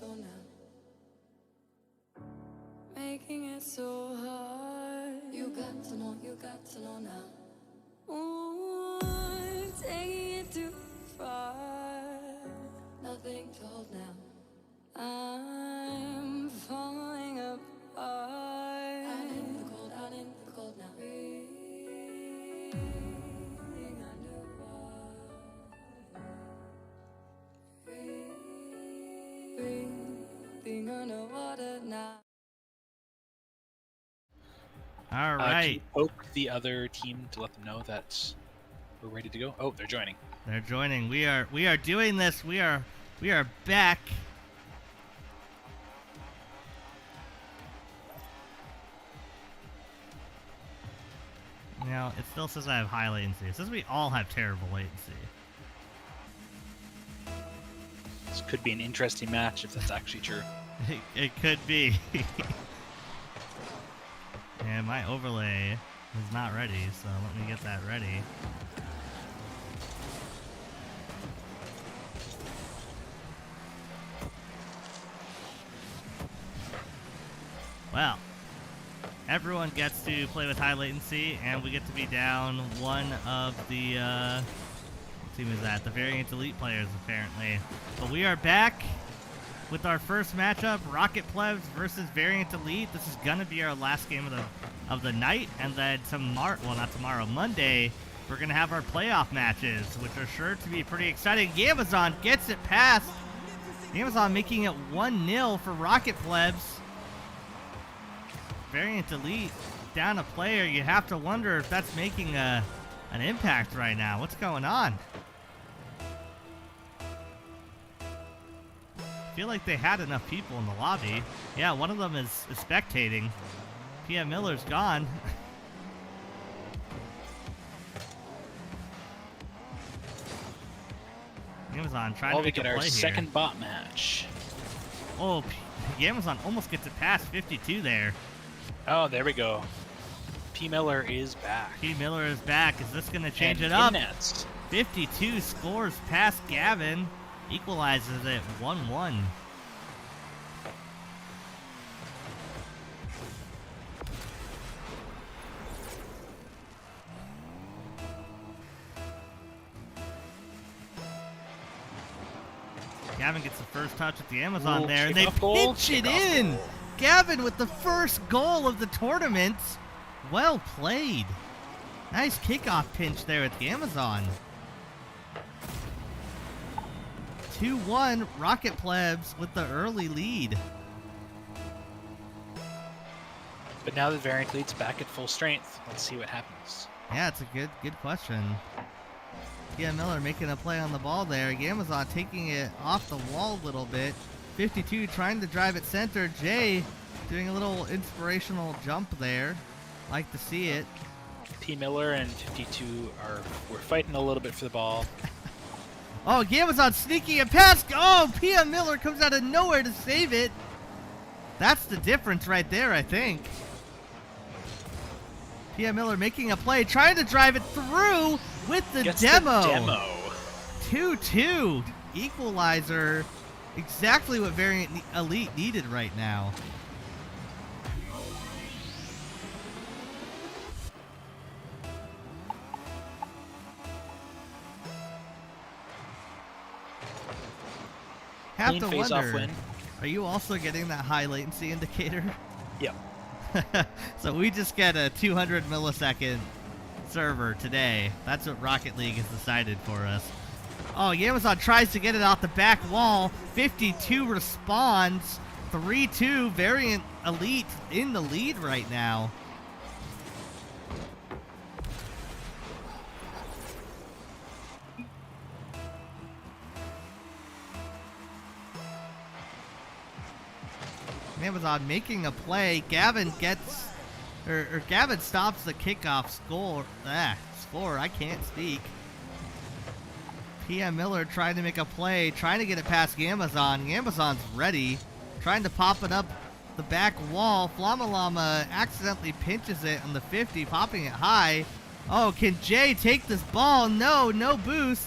go now. Making it so hard. You got to know now. Ooh, taking it too far. Nothing to hold now. I'm falling apart. Out in the cold now. Breathing underwater. Breathing underwater now. All Can right. you poke the other team to let them know that we're ready to go? Oh, they're joining. They're joining. We are doing this. We are back. Now, it still says I have high latency. It says we all have terrible latency. This could be an interesting match if that's actually true. It could be. And my overlay is not ready, so let me get that ready. Well, everyone gets to play with high latency, and we get to be down one of the, what team is that? The Variant Elite players, apparently. But we are back with our first matchup, Rocket Plebs versus Variant Elite. This is gonna be our last game of the night, and then not tomorrow, Monday, we're gonna have our playoff matches, which are sure to be pretty exciting. Amazon gets it past. Amazon making it 1-0 for Rocket Plebs. Variant Elite down a player. You have to wonder if that's making an impact right now. What's going on? I feel like they had enough people in the lobby. Yeah, one of them is spectating. PM Miller's gone. Amazon trying to make a play our here. second bot match. Oh, Amazon almost gets it past 52 there. Oh, there we go. P. Miller is back. P. Miller is back. Is this going to change And it up? in nets. 52 scores past Gavin. Equalizes it 1-1. Gavin gets the first touch with the Amazon Ooh, there, and they kickoff goal, pinch it kickoff in. goal. Gavin with the first goal of the tournament. Well played. Nice kickoff pinch there at the Amazon. 2-1 Rocket Plebs with the early lead. But now that Variant Elite's back at full strength, let's see what happens. Yeah, it's a good question. Yeah, Miller making a play on the ball there. Amazon taking it off the wall a little bit. 52 trying to drive it center. Jay doing a little inspirational jump there. Like to see it. P. Miller and 52 we're fighting a little bit for the ball. Oh, Amazon sneaking a pass. Oh, PM Miller comes out of nowhere to save it. That's the difference right there, I think. PM Miller making a play, trying to drive it through with the Gets demo. The demo. 2-2 equalizer. Exactly what Variant Elite needed right now. Have Clean to face-off wonder, win. are you also getting that high latency indicator? Yep. So we just get a 200 millisecond server today. That's what Rocket League has decided for us. Oh, Amazon tries to get it off the back wall. 52 responds. 3-2. Variant Elite in the lead right now. Amazon making a play. Gavin gets, or Gavin stops the kickoff score. Score. I can't speak. PM Miller trying to make a play, trying to get it past Amazon. Amazon's ready, trying to pop it up the back wall. Flamalama accidentally pinches it on the 50, popping it high. Oh, can Jay take this ball? No boost.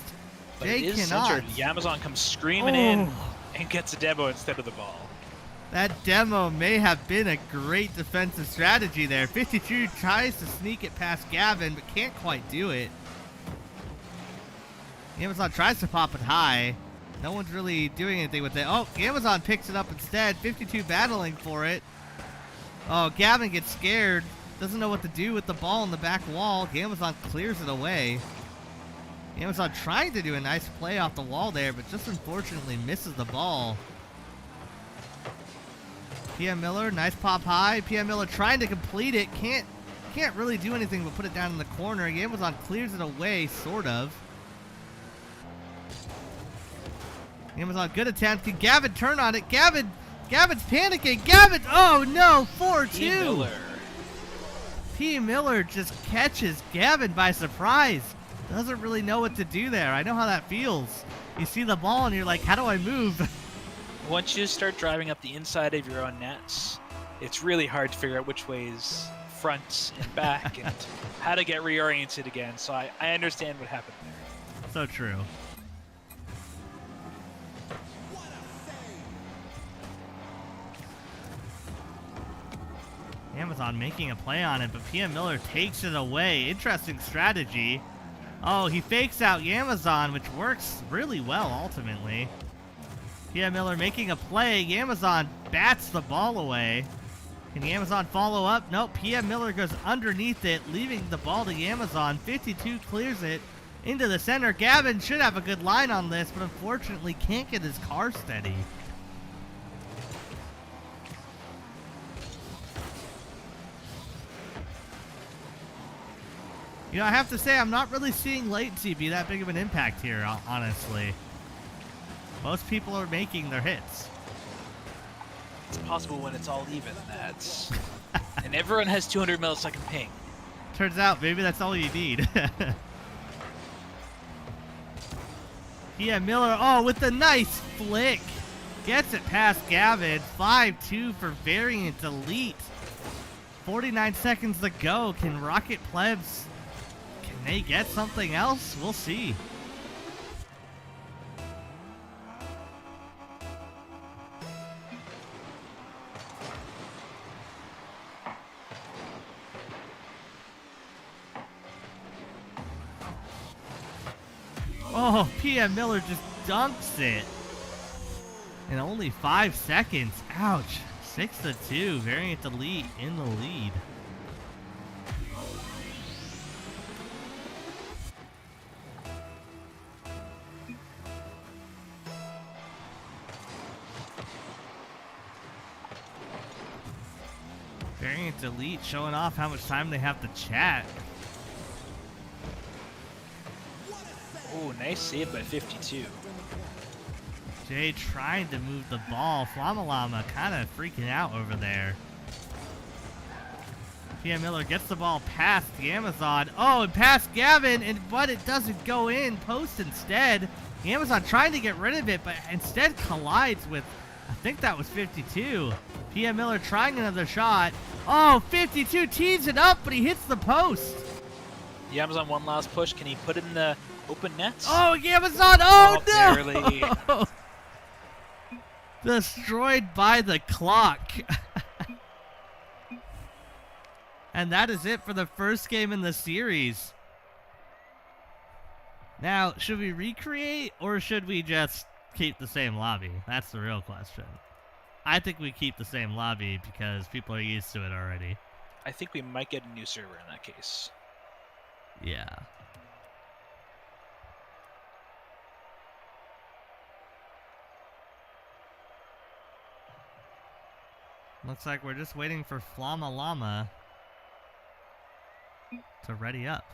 But Jay it is cannot. centered. Yamazon comes screaming in and gets a demo instead of the ball. That demo may have been a great defensive strategy there. 52 tries to sneak it past Gavin, but can't quite do it. Amazon tries to pop it high. No one's really doing anything with it. Oh, Amazon picks it up instead. 52 battling for it. Oh, Gavin gets scared. Doesn't know what to do with the ball on the back wall. Amazon clears it away. Amazon trying to do a nice play off the wall there, but just unfortunately misses the ball. PM Miller, nice pop high. PM Miller trying to complete it. Can't really do anything but put it down in the corner. Amazon clears it away, sort of. Amazon, good attempt. Can Gavin turn on it? Gavin's panicking. Gavin, oh no, 4-2. P. Miller just catches Gavin by surprise. Doesn't really know what to do there. I know how that feels. You see the ball and you're like, how do I move? Once you start driving up the inside of your own nets, it's really hard to figure out which way's front and back and how to get reoriented again. So I understand what happened there. So true. Amazon making a play on it, but PM Miller takes it away. Interesting strategy. Oh, he fakes out Yamazon, which works really well ultimately. PM Miller making a play. Yamazon bats the ball away. Can Yamazon follow up? Nope. PM Miller goes underneath it, leaving the ball to Yamazon. 52 clears it into the center. Gavin should have a good line on this, but unfortunately can't get his car steady. You know, I have to say, I'm not really seeing latency be that big of an impact here, honestly. Most people are making their hits. It's possible when it's all even. That's and everyone has 200 millisecond ping. Turns out, maybe that's all you need. Yeah, Miller, oh, with the nice flick. Gets it past Gavin. 5-2 for Variant Elite. 49 seconds to go. Can Rocket Plebs, can they get something else? We'll see. Oh, PM Miller just dunks it. In only 5 seconds. Ouch. 6-2. Variant Elite in the lead. Variant Elite showing off how much time they have to chat. Oh, nice save by 52. Jay trying to move the ball. Flamalama kind of freaking out over there. PM Miller gets the ball past the Amazon. Oh, and past Gavin, but it doesn't go in. Post instead. The Amazon trying to get rid of it, but instead collides with, I think that was 52. PM Miller trying another shot. Oh, 52 tees it up, but he hits the post. The Amazon one last push. Can he put it in the open nets? Oh, Amazon. Oh, no. Barely. Destroyed by the clock. And that is it for the first game in the series. Now, should we recreate or should we just keep the same lobby? That's the real question. I think we keep the same lobby because people are used to it already. I think we might get a new server in that case. Yeah. Looks like we're just waiting for Flama Llama to ready up.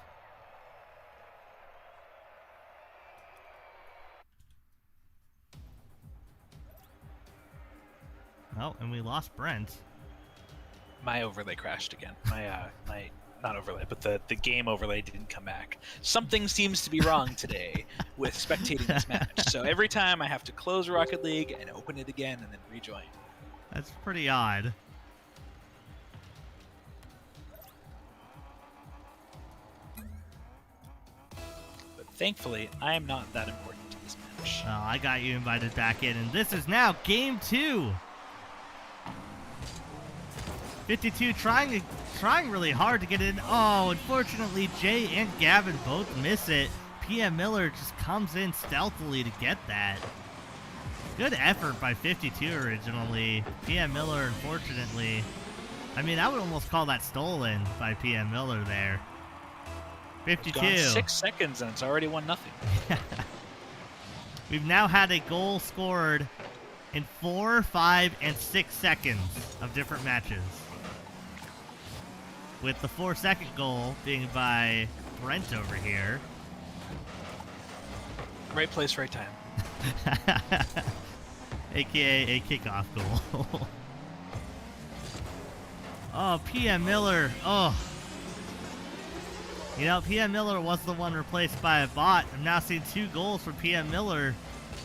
Oh, and we lost Brent. My overlay crashed again. My not overlay, but the game overlay didn't come back. Something seems to be wrong today with spectating this match. So every time I have to close Rocket League and open it again and then rejoin. That's pretty odd. But Thankfully, I am not that important to this match. Oh, I got you invited back in, and this is now game 2. 52 trying really hard to get in. Oh, unfortunately, Jay and Gavin both miss it. PM Miller just comes in stealthily to get that. Good effort by 52 originally. PM Miller, unfortunately. I mean, I would almost call that stolen by PM Miller there. 52. Gone 6 seconds and it's already 1-0. We've now had a goal scored in 4, 5, and 6 seconds of different matches. With the 4-second goal being by Brent over here. Right place, right time. AKA a kickoff goal. Oh, PM Miller. Oh. You know, PM Miller was the one replaced by a bot. I've now seen 2 goals for PM Miller.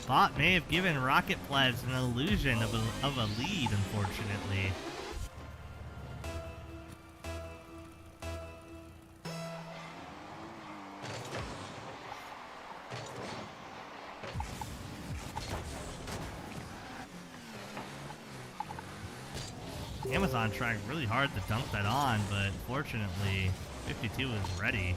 Bot may have given Rocket Plebs an illusion of a lead, unfortunately. Amazon trying really hard to dunk that on, but fortunately, 52 is ready.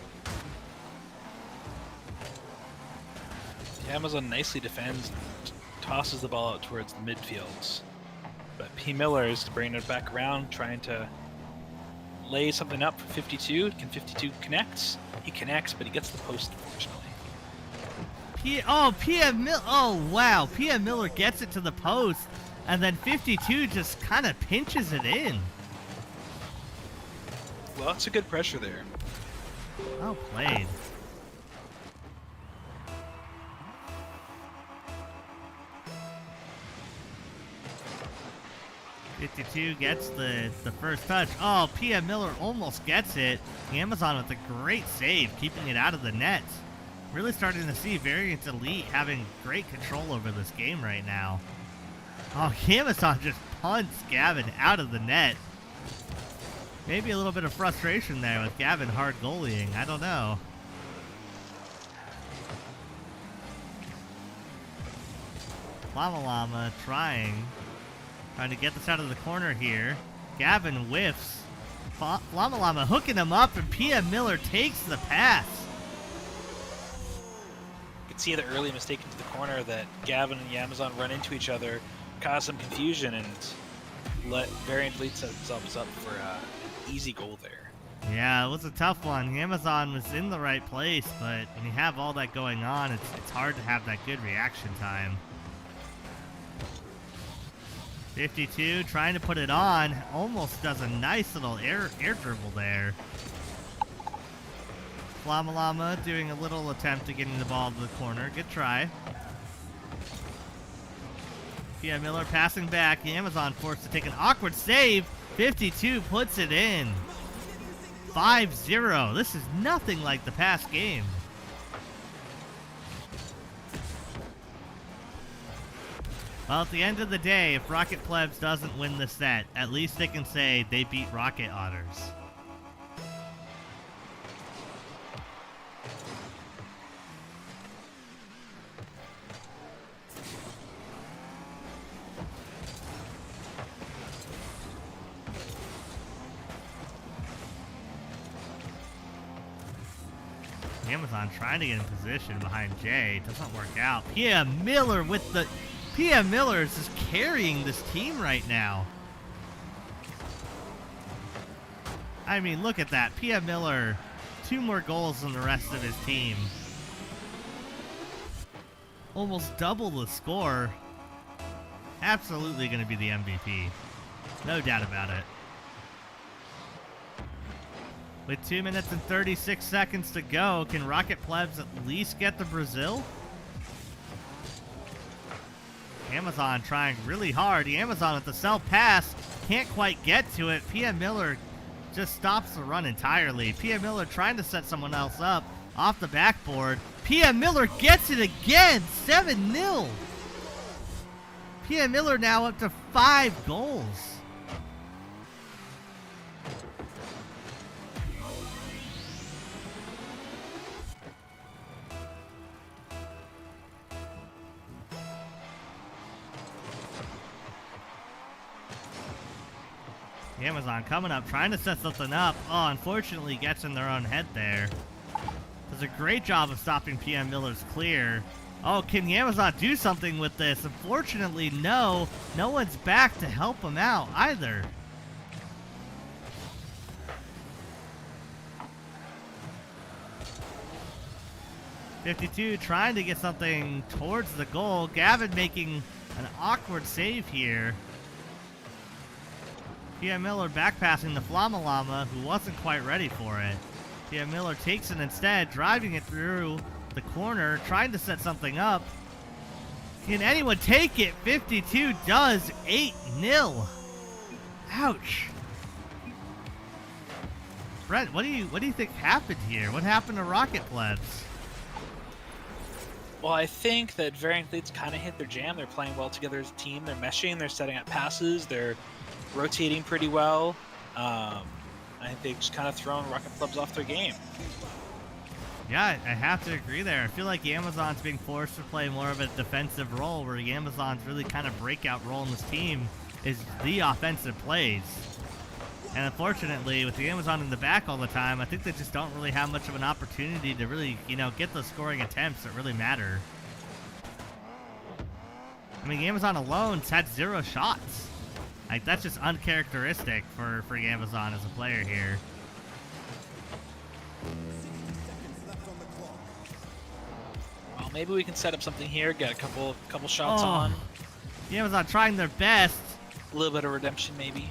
Amazon nicely defends and tosses the ball out towards the midfields. But P. Miller is bringing it back around, trying to lay something up for 52. Can 52 connect? He connects, but he gets the post, unfortunately. PM Miller. Oh, wow. PM Miller gets it to the post, and then 52 just kind of pinches it in. Lots of good pressure there. Well played. .52 gets the first touch. Oh, PM Miller almost gets it. Amazon with a great save, keeping it out of the net. Really starting to see Variant Elite having great control over this game right now. Oh, Amazon just punts Gavin out of the net. Maybe a little bit of frustration there with Gavin hard goalieing. I don't know. Llama Llama trying to get this out of the corner here. Gavin whiffs. Llama Llama hooking him up, and PM Miller takes the pass. You can see the early mistake into the corner that Gavin and Amazon run into each other, cause some confusion, and let Variant Elite set themselves up for an easy goal there. Yeah, it was a tough one. Amazon was in the right place, but when you have all that going on, it's hard to have that good reaction time. 52 trying to put it on, almost does a nice little air dribble there. Llama Llama doing a little attempt to getting the ball to the corner. Good try. PM Miller passing back. Amazon forced to take an awkward save. 52 puts it in. 5-0. This is nothing like the past game. Well, at the end of the day, if Rocket Plebs doesn't win the set, at least they can say they beat Rocket Otters. Amazon trying to get in position behind Jay. Doesn't work out. PM Miller with the... PM Miller is just carrying this team right now. I mean, look at that. PM Miller, 2 more goals than the rest of his team. Almost double the score. Absolutely going to be the MVP. No doubt about it. With 2 minutes and 36 seconds to go, can Rocket Plebs at least get the Brazil? Amazon trying really hard. The Amazon with the self pass can't quite get to it. PM Miller just stops the run entirely. PM Miller trying to set someone else up off the backboard. PM Miller gets it again. 7-0. PM Miller now up to 5 goals. Amazon coming up, trying to set something up. Oh, unfortunately gets in their own head there. Does a great job of stopping PM Miller's clear. Oh, can Amazon do something with this? Unfortunately, no. No one's back to help him out either. .52 trying to get something towards the goal. Gavin making an awkward save here. PM Miller backpassing the Flamalama, who wasn't quite ready for it. PM Miller takes it instead, driving it through the corner, trying to set something up. Can anyone take it? 52 does. 8-0. Ouch. Brent, what do you think happened here? What happened to Rocket Plebs? Well, I think that Variant Leads kind of hit their jam. They're playing well together as a team. They're meshing. They're setting up passes. They're rotating pretty well. I think they've just kind of thrown Rocket Clubs off their game. Yeah, I have to agree there. I feel like Amazon's being forced to play more of a defensive role, where Amazon's really kind of breakout role in this team is the offensive plays. And unfortunately, with the Amazon in the back all the time, I think they just don't really have much of an opportunity to really, get those scoring attempts that really matter. I mean, Amazon alone's had 0 shots. Like, that's just uncharacteristic for Amazon as a player here. Well, maybe we can set up something here, get a couple shots on. The Amazon trying their best. A little bit of redemption, maybe.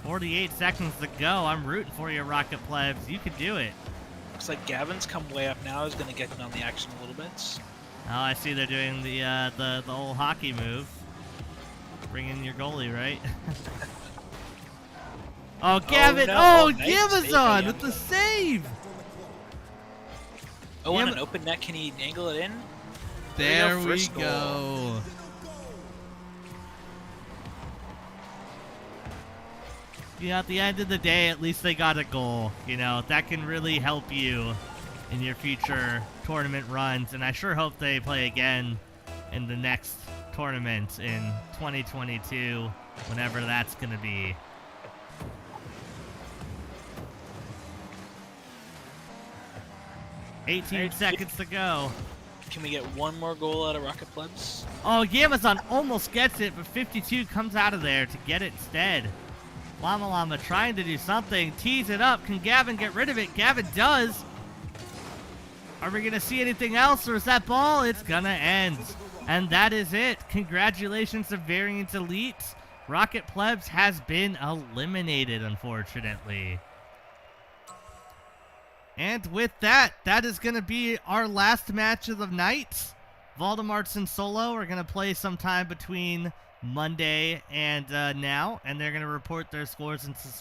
48 seconds to go. I'm rooting for you, Rocket Plebs. You can do it. Looks like Gavin's come way up now. He's going to get in on the action a little bit. Oh, I see they're doing the old hockey move. Bring in your goalie, right? Oh, Gavin! no. Oh, Nice Amazon save with the save! Oh, on an open net, can he angle it in? There we First goal. go. At the end of the day, at least they got a goal. That can really help you in your future tournament runs. And I sure hope they play again in the next tournament in 2022, whenever that's going to be. $18 seconds to go. Can we get one more goal out of Rocket Plebs? Oh, Amazon almost gets it, but 52 comes out of there to get it instead. Llama trying to do something. Tees it up. Can Gavin get rid of it? Gavin does. Are we going to see anything else, or is that ball? It's going to end. And that is it. Congratulations to Variant Elite. Rocket Plebs has been eliminated, unfortunately. And with that, that is going to be our last match of the night. Voldemorts and Solo are going to play sometime between Monday and now, and they're going to report their scores and